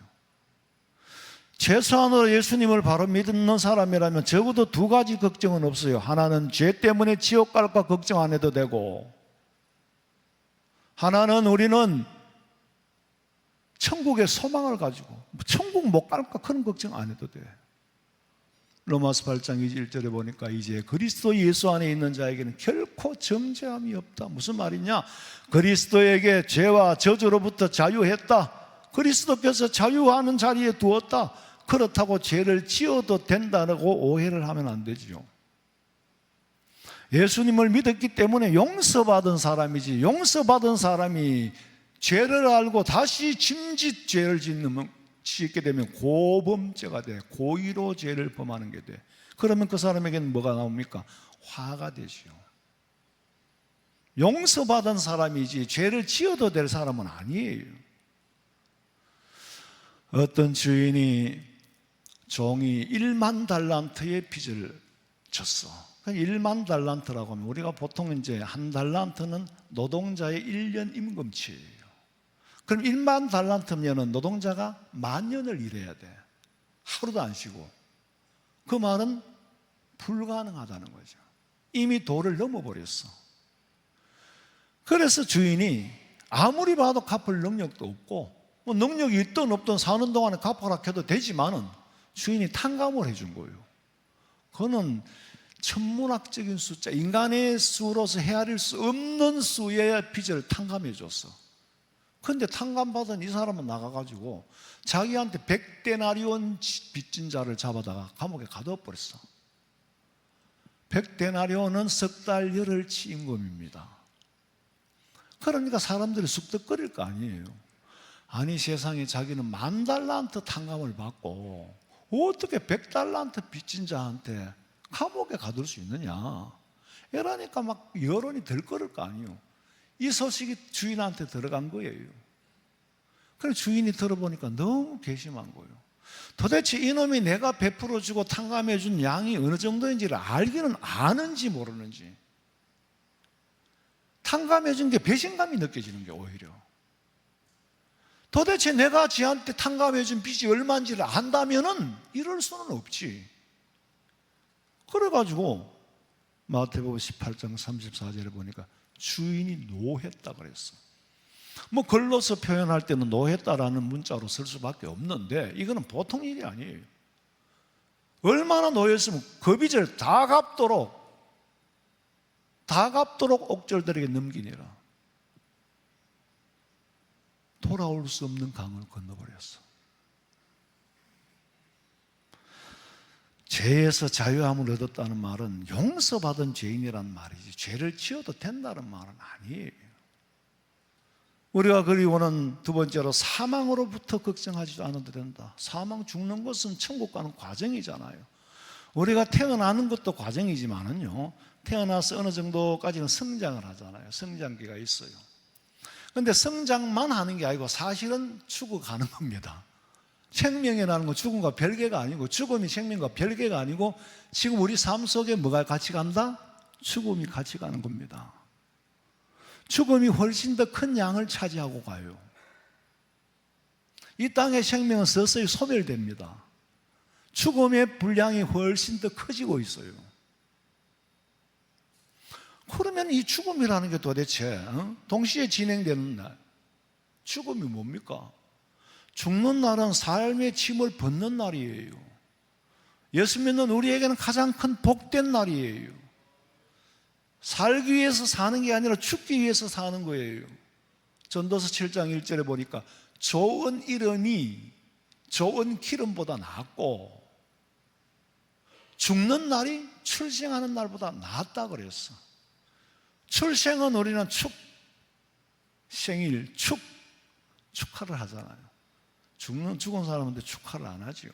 최소한으로 예수님을 바로 믿는 사람이라면 적어도 두 가지 걱정은 없어요. 하나는 죄 때문에 지옥 갈까 걱정 안 해도 되고, 하나는 우리는 천국의 소망을 가지고 천국 못 갈까 그런 걱정 안 해도 돼. 로마서 8장 1절에 보니까 이제 그리스도 예수 안에 있는 자에게는 결코 정죄함이 없다. 무슨 말이냐? 그리스도에게 죄와 저주로부터 자유했다. 그리스도께서 자유하는 자리에 두었다. 그렇다고 죄를 지어도 된다고 오해를 하면 안 되죠. 예수님을 믿었기 때문에 용서받은 사람이지, 용서받은 사람이 죄를 알고 다시 짐짓 죄를 짓게 되면 고범죄가 돼. 고의로 죄를 범하는 게 돼. 그러면 그 사람에게는 뭐가 나옵니까? 화가 되죠. 용서받은 사람이지 죄를 지어도 될 사람은 아니에요. 어떤 주인이 종이 1만 달란트의 빚을 졌어. 1만 달란트라고 하면 우리가 보통 이제 한 달란트는 노동자의 1년 임금치예요. 그럼 1만 달란트면 노동자가 10,000년을 일해야 돼. 하루도 안 쉬고. 그 말은 불가능하다는 거죠. 이미 도를 넘어버렸어. 그래서 주인이 아무리 봐도 갚을 능력도 없고, 뭐 능력이 있든 없든 사는 동안에 갚아라 해도 되지만은 주인이 탕감을 해준 거예요. 그거는 천문학적인 숫자, 인간의 수로서 헤아릴 수 없는 수의 빚을 탕감해 줬어. 그런데 탕감받은 이 사람은 나가가지고 자기한테 100데나리온 빚진 자를 잡아다가 감옥에 가둬버렸어. 100데나리온은 석 달 열흘치 임금입니다. 그러니까 사람들이 쑥덕거릴 거 아니에요. 아니 세상에 자기는 10,000달란트 탕감을 받고 어떻게 100달란트 빚진 자한테 감옥에 가둘 수 있느냐. 이러니까 막 여론이 들끓을 거 아니에요. 이 소식이 주인한테 들어간 거예요. 그래서 주인이 들어보니까 너무 괘씸한 거예요. 도대체 이놈이 내가 베풀어주고 탕감해준 양이 어느 정도인지를 알기는 아는지 모르는지, 탕감해준 게 배신감이 느껴지는 게 오히려, 도대체 내가 지한테 탕감해준 빚이 얼마인지를 안다면은 이럴 수는 없지. 그래가지고 마태복음 18장 34절에 보니까 주인이 노했다 그랬어. 뭐 글로서 표현할 때는 노했다라는 문자로 쓸 수밖에 없는데 이거는 보통 일이 아니에요. 얼마나 노였으면 그 빚을 다 갚도록 옥졸들에게 넘기니라. 돌아올 수 없는 강을 건너버렸어. 죄에서 자유함을 얻었다는 말은 용서받은 죄인이란 말이지 죄를 지어도 된다는 말은 아니에요. 우리가 그리고는 두 번째로 사망으로부터 걱정하지도 않아도 된다. 사망, 죽는 것은 천국 가는 과정이잖아요. 우리가 태어나는 것도 과정이지만은요, 태어나서 어느 정도까지는 성장을 하잖아요. 성장기가 있어요. 그런데 성장만 하는 게 아니고 사실은 죽어가는 겁니다. 생명이라는 건 죽음과 별개가 아니고, 죽음이 생명과 별개가 아니고, 지금 우리 삶 속에 뭐가 같이 간다? 죽음이 같이 가는 겁니다. 죽음이 훨씬 더 큰 양을 차지하고 가요. 이 땅의 생명은 서서히 소멸됩니다. 죽음의 분량이 훨씬 더 커지고 있어요. 그러면 이 죽음이라는 게 도대체 동시에 진행되는 날, 죽음이 뭡니까? 죽는 날은 삶의 짐을 벗는 날이에요. 예수 믿는 우리에게는 가장 큰 복된 날이에요. 살기 위해서 사는 게 아니라 죽기 위해서 사는 거예요. 전도서 7장 1절에 보니까 좋은 이름이 좋은 기름보다 낫고 죽는 날이 출생하는 날보다 낫다 그랬어. 출생은 우리는 생일, 축하를 하잖아요. 죽은 사람한테 축하를 안 하죠.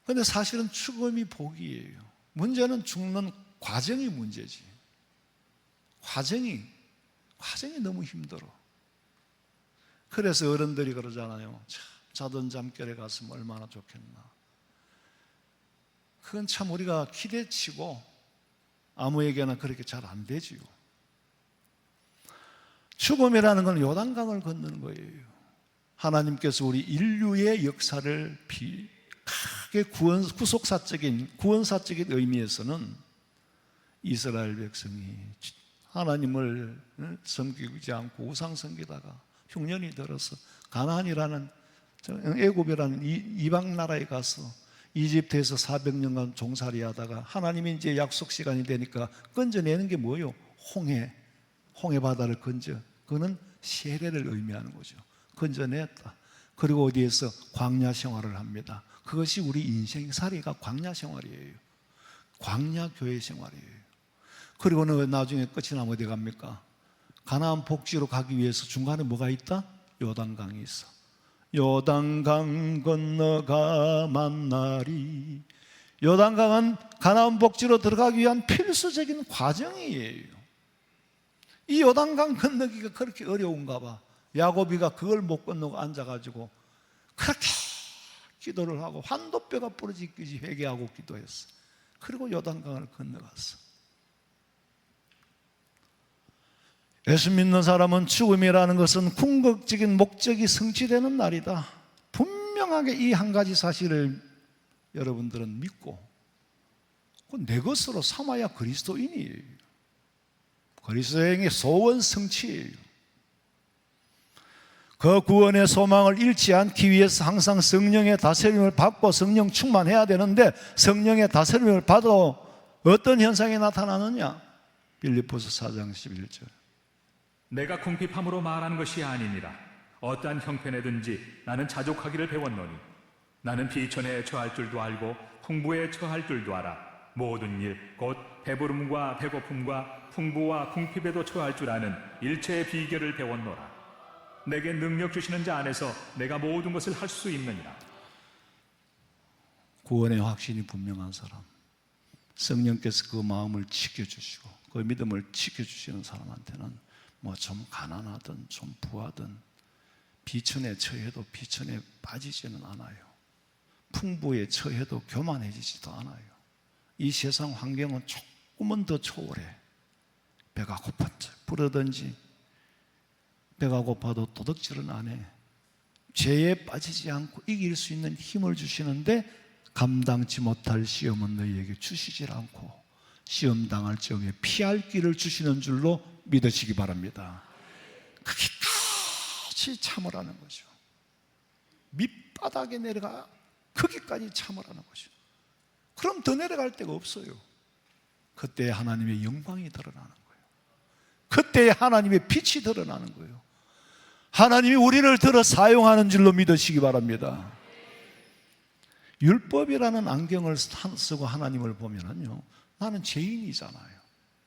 그런데 사실은 죽음이 복이에요. 문제는 죽는 과정이 문제지. 과정이 너무 힘들어. 그래서 어른들이 그러잖아요. 참, 자던 잠결에 갔으면 얼마나 좋겠나. 그건 참 우리가 기대치고 아무에게나 그렇게 잘 안 되지요. 죽음이라는 건 요단강을 건너는 거예요. 하나님께서 우리 인류의 역사를 크게 구원사적인 의미에서는 이스라엘 백성이 하나님을 섬기지 않고 우상 섬기다가 흉년이 들어서 가나안이라는 애굽이라는 이방 나라에 가서 이집트에서 400년간 종살이 하다가 하나님이 이제 약속 시간이 되니까 건져내는 게 뭐예요? 홍해 바다를 건져. 그거는 세례를 의미하는 거죠. 건져냈다. 그리고 어디에서 광야 생활을 합니다. 그것이 우리 인생살이가 광야 생활이에요. 광야 교회 생활이에요. 그리고는 나중에 끝이 나면 어디 갑니까? 가나안 복지로 가기 위해서 중간에 뭐가 있다? 요단강이 있어. 요단강 건너가 만나리. 요단강은 가나안 복지로 들어가기 위한 필수적인 과정이에요. 이 요단강 건너기가 그렇게 어려운가 봐. 야고비가 그걸 못 건너고 앉아가지고 그렇게 기도를 하고 환도뼈가 부러지기까지 회개하고 기도했어. 그리고 요단강을 건너갔어. 예수 믿는 사람은 죽음이라는 것은 궁극적인 목적이 성취되는 날이다. 분명하게 이 한 가지 사실을 여러분들은 믿고 내 것으로 삼아야 그리스도인이에요. 그리스도인의 소원 성취예요. 그 구원의 소망을 잃지 않기 위해서 항상 성령의 다스림을 받고 성령 충만해야 되는데 성령의 다스림을 받아 어떤 현상이 나타나느냐? 빌립보서 4장 11절. 내가 궁핍함으로 말하는 것이 아니니라. 어떠한 형편에든지 나는 자족하기를 배웠노니 나는 비천에 처할 줄도 알고 풍부에 처할 줄도 알아. 모든 일 곧 배부름과 배고픔과 풍부와 궁핍에도 처할 줄 아는 일체의 비결을 배웠노라. 내게 능력 주시는 자 안에서 내가 모든 것을 할 수 있느니라. 구원의 확신이 분명한 사람, 성령께서 그 마음을 지켜주시고 그 믿음을 지켜주시는 사람한테는 뭐 좀 가난하든 좀 부하든 비천에 처해도 비천에 빠지지는 않아요. 풍부에 처해도 교만해지지도 않아요. 이 세상 환경은 조금은 더 초월해. 배가 고팠지 부르든지 배가 고파도 도둑질은 안 해. 죄에 빠지지 않고 이길 수 있는 힘을 주시는데 감당치 못할 시험은 너희에게 주시질 않고 시험 당할 적에 피할 길을 주시는 줄로 믿으시기 바랍니다. 거기까지 참으라는 거죠. 밑바닥에 내려가 거기까지 참으라는 거죠. 그럼 더 내려갈 데가 없어요. 그때 하나님의 영광이 드러나는 거예요. 그때 하나님의 빛이 드러나는 거예요. 하나님이 우리를 들어 사용하는 줄로 믿으시기 바랍니다. 율법이라는 안경을 쓰고 하나님을 보면요, 나는 죄인이잖아요.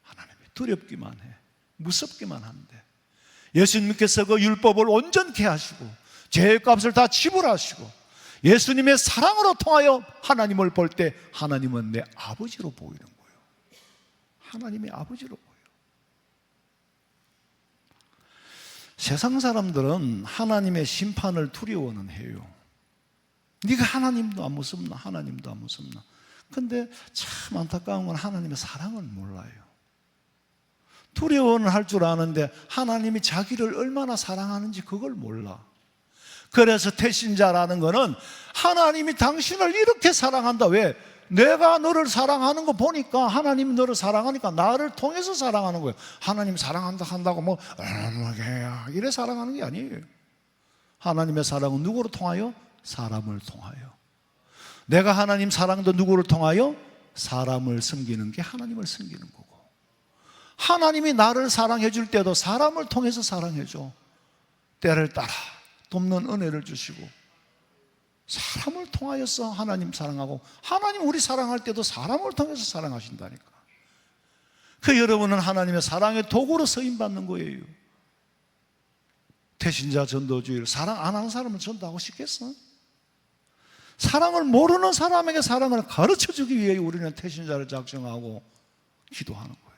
하나님이 두렵기만 해, 무섭기만 한데, 예수님께서 그 율법을 온전케 하시고 죄의 값을 다 지불하시고 예수님의 사랑으로 통하여 하나님을 볼 때 하나님은 내 아버지로 보이는 거예요. 하나님의 아버지로 보여요. 세상 사람들은 하나님의 심판을 두려워는 해요. 네가 하나님도 안 무섭나? 하나님도 안 무섭나? 근데 참 안타까운 건 하나님의 사랑을 몰라요. 두려워는 할 줄 아는데 하나님이 자기를 얼마나 사랑하는지 그걸 몰라. 그래서 태신자라는 거는 하나님이 당신을 이렇게 사랑한다. 왜? 내가 너를 사랑하는 거 보니까 하나님이 너를 사랑하니까 나를 통해서 사랑하는 거예요. 하나님 사랑한다 한다고 뭐 이래 사랑하는 게 아니에요. 하나님의 사랑은 누구로 통하여? 사람을 통하여. 내가 하나님 사랑도 누구를 통하여? 사람을 섬기는 게 하나님을 섬기는 거고, 하나님이 나를 사랑해 줄 때도 사람을 통해서 사랑해 줘. 때를 따라 돕는 은혜를 주시고 사람을 통하여서 하나님 사랑하고, 하나님 우리 사랑할 때도 사람을 통해서 사랑하신다니까. 그 여러분은 하나님의 사랑의 도구로 쓰임받는 거예요. 태신자 전도주의를 사랑 안 하는 사람은 전도하고 싶겠어? 사랑을 모르는 사람에게 사랑을 가르쳐주기 위해 우리는 태신자를 작정하고 기도하는 거예요.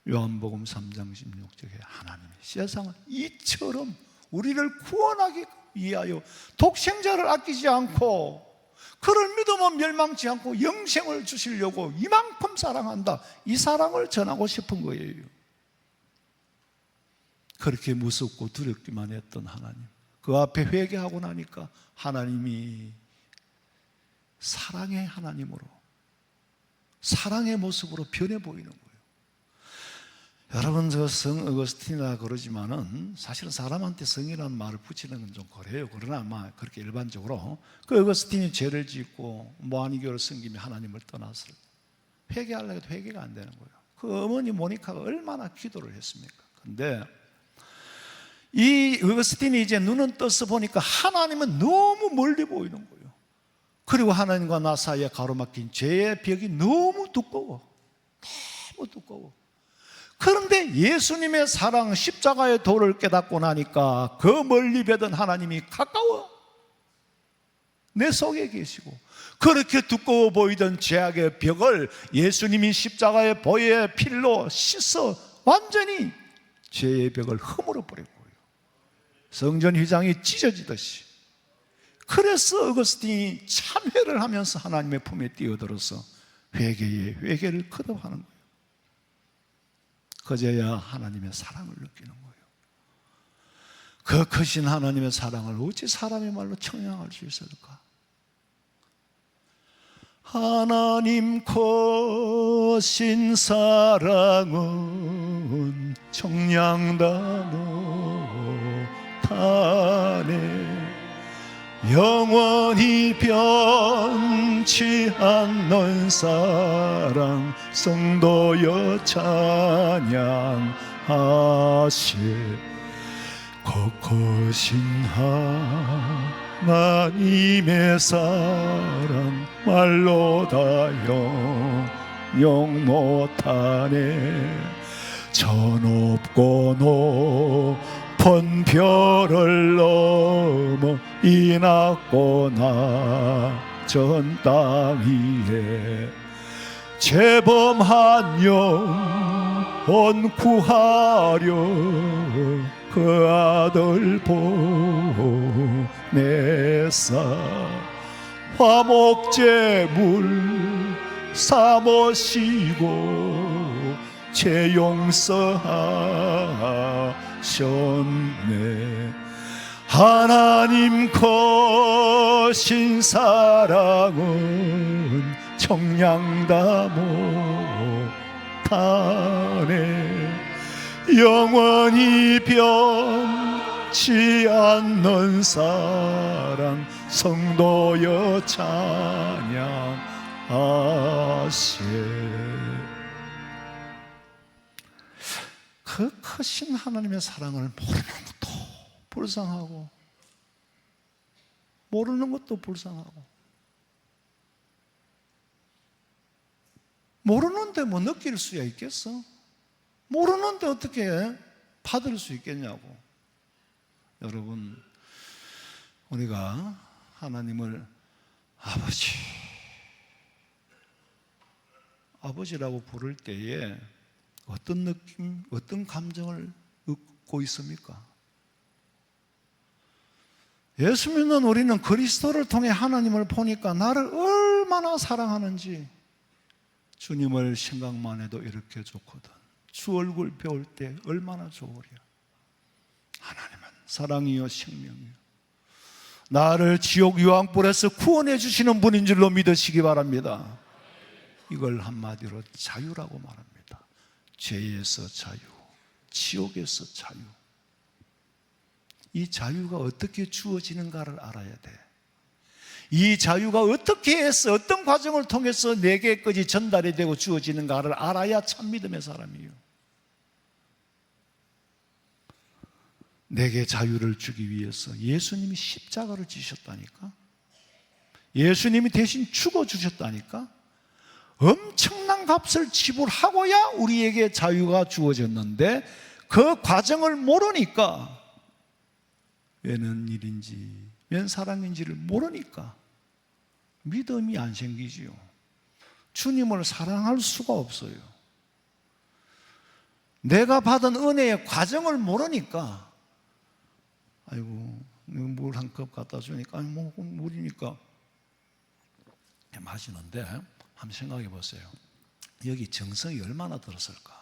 요한복음 3장 16절에 하나님이 세상을 이처럼 우리를 구원하기 위하여 독생자를 아끼지 않고 그를 믿으면 멸망치 않고 영생을 주시려고 이만큼 사랑한다. 이 사랑을 전하고 싶은 거예요. 그렇게 무섭고 두렵기만 했던 하나님, 그 앞에 회개하고 나니까 하나님이 사랑의 하나님으로, 사랑의 모습으로 변해 보이는 거예요. 여러분, 저 성 어거스틴이라 그러지만은 사실은 사람한테 성이라는 말을 붙이는 건 좀 그래요. 그러나 아마 그렇게 일반적으로 그 어거스틴이 죄를 짓고 모하니교를 섬기며 하나님을 떠났을 때 회개하려고 해도 회개가 안 되는 거예요. 그 어머니 모니카가 얼마나 기도를 했습니까? 근데 이 어거스틴이 이제 눈은 떠서 보니까 하나님은 너무 멀리 보이는 거예요. 그리고 하나님과 나 사이에 가로막힌 죄의 벽이 너무 두꺼워, 너무 두꺼워. 그런데 예수님의 사랑, 십자가의 도를 깨닫고 나니까 그 멀리 뵈던 하나님이 가까워 내 속에 계시고, 그렇게 두꺼워 보이던 죄악의 벽을 예수님이 십자가의 보혈의 피로 씻어 완전히 죄의 벽을 허물어 버린 거예요. 성전 휘장이 찢어지듯이. 그래서 어거스틴이 참회를 하면서 하나님의 품에 뛰어들어서 회개에 회개를 거듭하는 거예요. 그제야 하나님의 사랑을 느끼는 거예요. 그 크신 하나님의 사랑을 어찌 사람의 말로 청량할 수 있을까? 하나님 크신 사랑은 청량다노 타네, 영원히 변치 않는 사랑 성도여 찬양하시. 거크신 하나님의 사랑 말로 다 영영 못하네. 저 높고 높은 별을 넘어 이 낮고 낮은 땅 위에 재범한 영혼 구하려 그 아들 보내사 화목제물 삼으시고 죄 용서하셨네. 하나님 크신 사랑은 형량다 못하네. 영원히 변치 않는 사랑 성도여 찬양하세. 그 크신 하나님의 사랑을 모르는 것도 불쌍하고 모르는 것도 불쌍하고 모르는데 뭐 느낄 수야 있겠어? 모르는데 어떻게 받을 수 있겠냐고. 여러분, 우리가 하나님을 아버지라고 부를 때에 어떤 느낌, 어떤 감정을 얻고 있습니까? 예수 믿는 우리는 그리스도를 통해 하나님을 보니까 나를 얼마나 사랑하는지 주님을 생각만 해도 이렇게 좋거든. 주 얼굴 배울 때 얼마나 좋으랴. 하나님은 사랑이요 생명이요 나를 지옥 유황불에서 구원해 주시는 분인 줄로 믿으시기 바랍니다. 이걸 한마디로 자유라고 말합니다. 죄에서 자유, 지옥에서 자유. 이 자유가 어떻게 주어지는가를 알아야 돼. 이 자유가 어떻게 해서 어떤 과정을 통해서 내게까지 전달이 되고 주어지는가를 알아야 참 믿음의 사람이에요. 내게 자유를 주기 위해서 예수님이 십자가를 지셨다니까. 예수님이 대신 죽어주셨다니까. 엄청난 값을 지불하고야 우리에게 자유가 주어졌는데 그 과정을 모르니까 웬 일인지 웬 사랑인지를 모르니까 믿음이 안 생기지요. 주님을 사랑할 수가 없어요. 내가 받은 은혜의 과정을 모르니까 아이고 물 한 컵 갖다 주니까 아니 뭐 물이니까 마시는데 한번 생각해 보세요. 여기 정성이 얼마나 들었을까.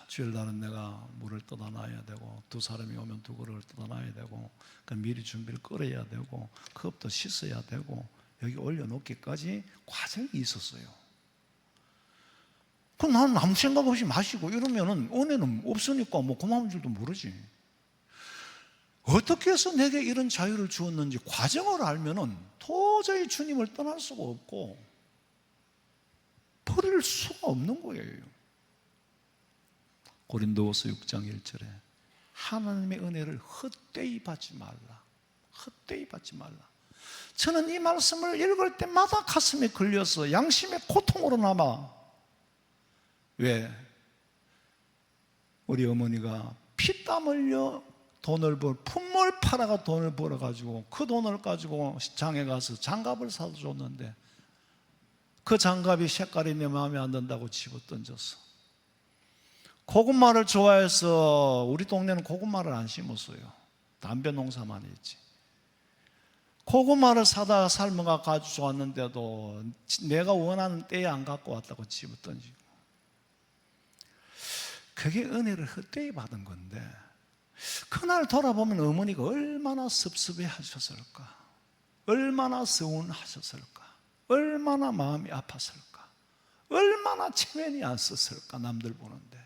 주일날은 내가 물을 떠다 놔야 되고 두 사람이 오면 두 그릇을 떠다 놔야 되고 미리 준비를 끓여야 되고 컵도 씻어야 되고 여기 올려놓기까지 과정이 있었어요. 그럼 나는 아무 생각 없이 마시고 이러면은 은혜는 없으니까 뭐 고마운 줄도 모르지. 어떻게 해서 내게 이런 자유를 주었는지 과정을 알면은 도저히 주님을 떠날 수가 없고 버릴 수가 없는 거예요. 고린도후서 6장 1절에 하나님의 은혜를 헛되이 받지 말라. 헛되이 받지 말라. 저는 이 말씀을 읽을 때마다 가슴에 걸려서 양심의 고통으로 남아. 왜? 우리 어머니가 피땀 흘려 돈을 품을 팔아가 돈을 벌어가지고 그 돈을 가지고 시장에 가서 장갑을 사서 줬는데 그 장갑이 색깔이 내 마음에 안 든다고 집어 던졌어. 고구마를 좋아해서 우리 동네는 고구마를 안 심었어요. 담배 농사만 했지. 고구마를 사다 삶아가 가지고 왔는데도 내가 원하는 때에 안 갖고 왔다고 집어 던지고. 그게 은혜를 헛되이 받은 건데 그날 돌아보면 어머니가 얼마나 섭섭해 하셨을까, 얼마나 서운하셨을까, 얼마나 마음이 아팠을까, 얼마나 체면이 안 썼을까. 남들 보는데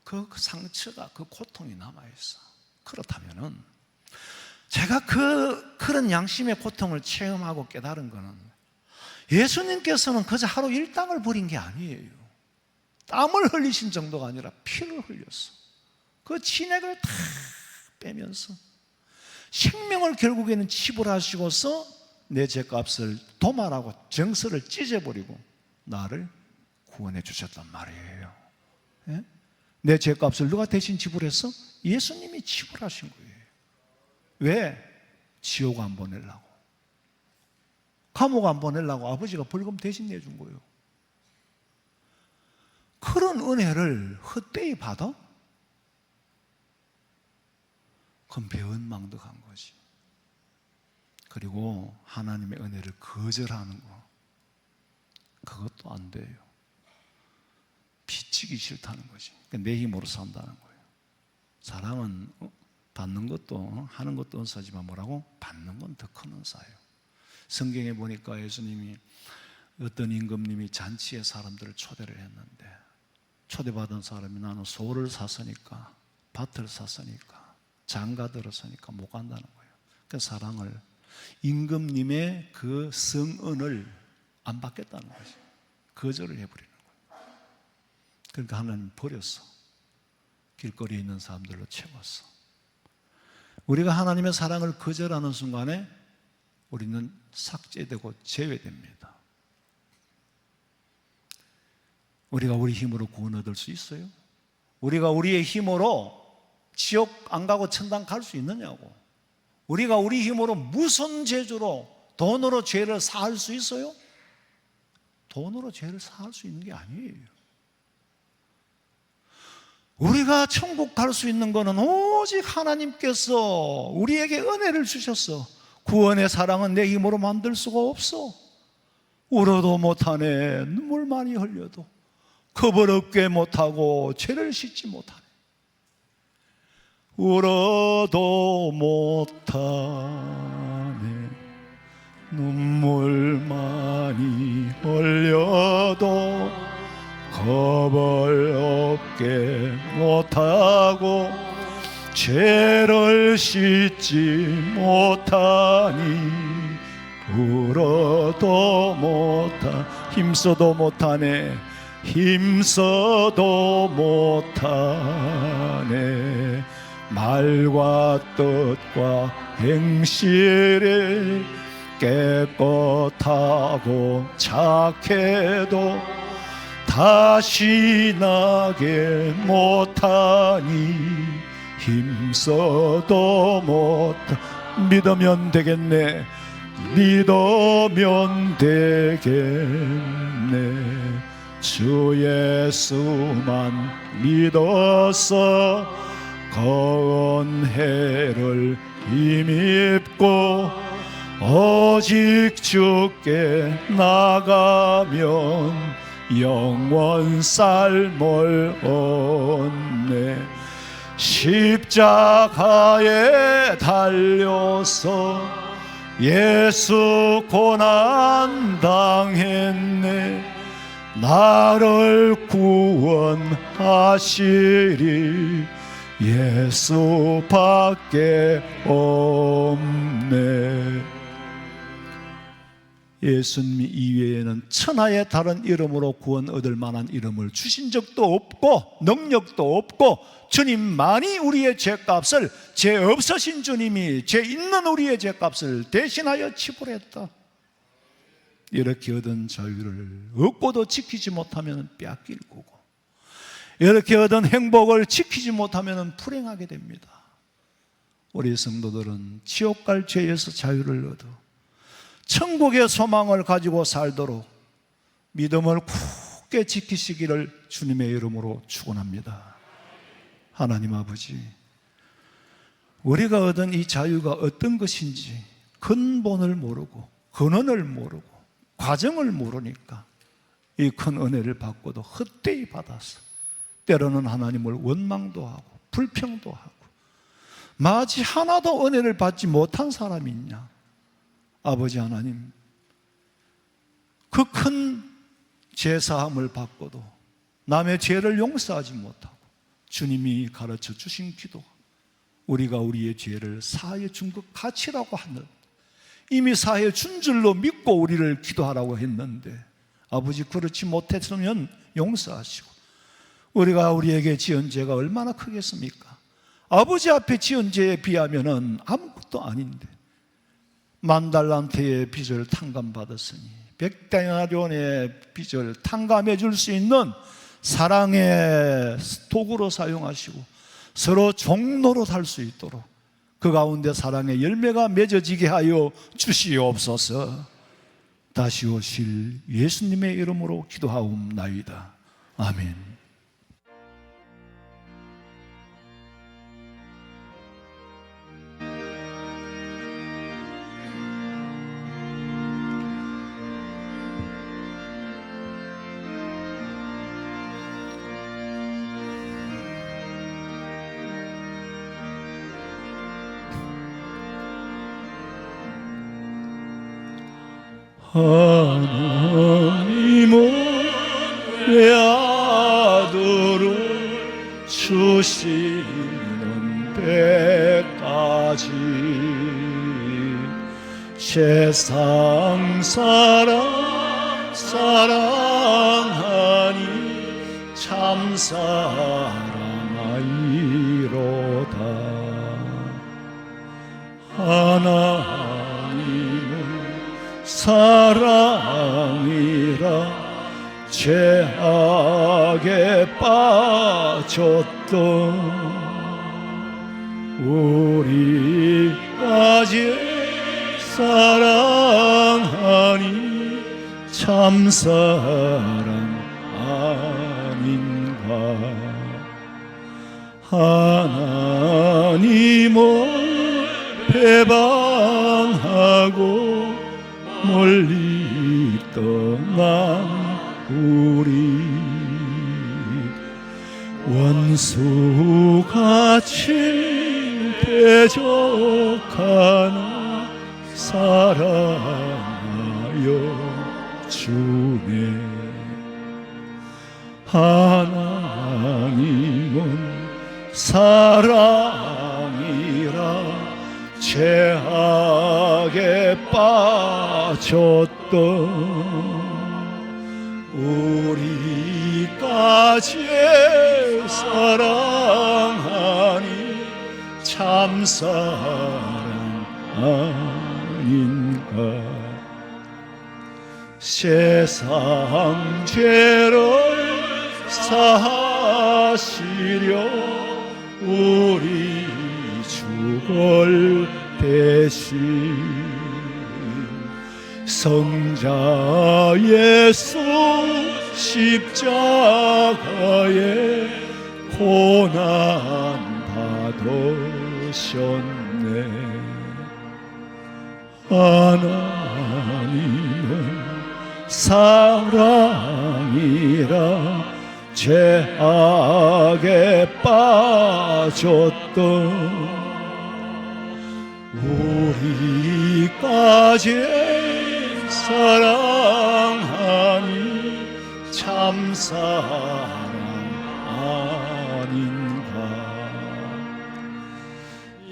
그 상처가, 그 고통이 남아있어. 그렇다면은 제가 그런 양심의 고통을 체험하고 깨달은 거는 예수님께서는 그저 하루 일당을 버린 게 아니에요. 땀을 흘리신 정도가 아니라 피를 흘렸어. 그 진액을 다 빼면서 생명을 결국에는 지불하시고서 내 죄값을 도말하고 정서를 찢어버리고 나를 구원해 주셨단 말이에요. 예? 내 죄값을 누가 대신 지불했어? 예수님이 지불하신 거예요. 왜? 지옥 안 보내려고, 감옥 안 보내려고 아버지가 벌금 대신 내준 거예요. 그런 은혜를 헛되이 받아? 그건 배은망덕한 거지. 그리고 하나님의 은혜를 거절하는 거, 그것도 안 돼요. 비치기 싫다는 거지. 내 힘으로 산다는 거예요. 사랑은 받는 것도 하는 것도 은사지만 뭐라고? 받는 건 더 큰 은사예요. 성경에 보니까 예수님이 어떤 임금님이 잔치에 사람들을 초대를 했는데, 초대받은 사람이 나는 소를 샀으니까, 밭을 샀으니까, 장가 들었으니까 못 간다는 거예요. 그 사랑을, 임금님의 그 성은을 안 받겠다는 거지. 거절을 해버리는 거예요. 그러니까 하나님 버렸어. 길거리에 있는 사람들로 채웠어. 우리가 하나님의 사랑을 거절하는 순간에 우리는 삭제되고 제외됩니다. 우리가 우리 힘으로 구원 얻을 수 있어요? 우리가 우리의 힘으로 지옥 안 가고 천당 갈 수 있느냐고. 우리가 우리 힘으로 무슨 재주로 돈으로 죄를 사할 수 있어요? 돈으로 죄를 사할 수 있는 게 아니에요. 우리가 천국 갈 수 있는 것은 오직 하나님께서 우리에게 은혜를 주셨어. 구원의 사랑은 내 힘으로 만들 수가 없어. 울어도 못하네. 눈물 많이 흘려도 겁을 얻게 못하고 죄를 씻지 못하네. 울어도 못하네. 눈물 많이 흘려도 겁을 얻게 못하고 죄를 씻지 못하니 울어도 힘써도 못하네. 힘써도 못하네. 말과 뜻과 행실을 깨끗하고 착해도 다시 나게 못하니 힘써도 믿으면 되겠네. 믿으면 되겠네. 주 예수만 믿어서 거은 해를 힘입고 오직 주께 나가면 영원 삶을 얻네. 십자가에 달려서 예수 고난 당했네. 나를 구원하시리 예수밖에 없네. 예수님 이외에는 천하의 다른 이름으로 구원 얻을 만한 이름을 주신 적도 없고 능력도 없고, 주님만이 우리의 죄값을, 죄 없으신 주님이 죄 있는 우리의 죄값을 대신하여 치불했다. 이렇게 얻은 자유를 얻고도 지키지 못하면 빼앗길 거고, 이렇게 얻은 행복을 지키지 못하면 불행하게 됩니다. 우리 성도들은 지옥 갈 죄에서 자유를 얻어 천국의 소망을 가지고 살도록 믿음을 굳게 지키시기를 주님의 이름으로 축원합니다. 하나님 아버지, 우리가 얻은 이 자유가 어떤 것인지 근본을 모르고 근원을 모르고 과정을 모르니까 이 큰 은혜를 받고도 헛되이 받아서 때로는 하나님을 원망도 하고 불평도 하고, 마치 하나도 은혜를 받지 못한 사람이 있냐. 아버지 하나님, 그 큰 죄사함을 받고도 남의 죄를 용서하지 못하고 주님이 가르쳐 주신 기도, 우리가 우리의 죄를 사하여 준 것 가치라고 하는, 이미 사하여 준 줄로 믿고 우리를 기도하라고 했는데 아버지 그렇지 못했으면 용서하시고, 우리가 우리에게 지은 죄가 얼마나 크겠습니까? 아버지 앞에 지은 죄에 비하면 아무것도 아닌데, 10,000달란트의 빚을 탕감받았으니 100데나리온의 빚을 탕감해 줄 수 있는 사랑의 도구로 사용하시고 서로 종로로 살 수 있도록 그 가운데 사랑의 열매가 맺어지게 하여 주시옵소서. 다시 오실 예수님의 이름으로 기도하옵나이다. 아멘. 하나님은 외아들을 주시는 때까지 세상 사랑하니 참 사랑하이로다. 하나님은 사랑이라 죄악에 빠졌던 우리까지 사랑하니 참 사랑 아닌가. 하나님을 배반하고 멀리 떠난 우리 원수같이 대적하나 사랑하여 주네. 하나님은 사랑이라 죄악에 빠졌던 우리까지 사랑하니 참 사랑 아닌가. 세상 죄를 사하시려 우리 주걸 대신 성자 예수 십자가에 고난 받으셨네. 하나님은 사랑이라 죄악에 빠졌던 우리까지 사랑하니 참 사랑 아닌가.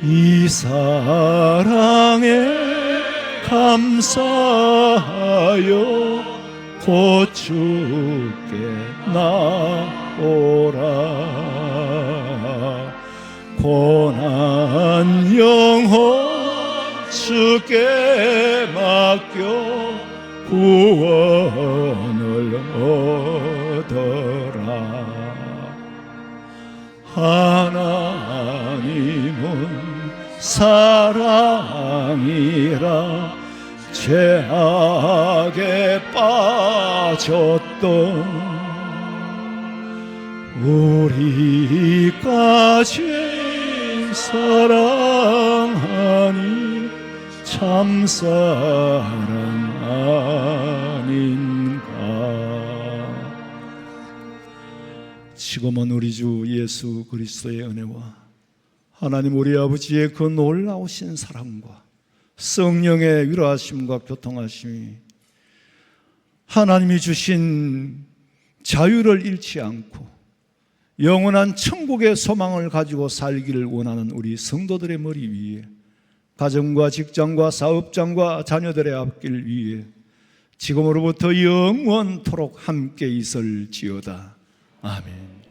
이 사랑에 감사하여 곧 주께 나오라. 고난 영혼 주께 맡겨 구원을 얻어라. 하나님은 사랑이라 죄악에 빠졌던 우리까지 사랑하니 참 사랑 아닌가. 지금은 우리 주 예수 그리스도의 은혜와 하나님 우리 아버지의 그 놀라우신 사랑과 성령의 위로하심과 교통하심이 하나님이 주신 자유를 잃지 않고 영원한 천국의 소망을 가지고 살기를 원하는 우리 성도들의 머리 위에 가정과 직장과 사업장과 자녀들의 앞길 위에 지금으로부터 영원토록 함께 있을지어다. 아멘.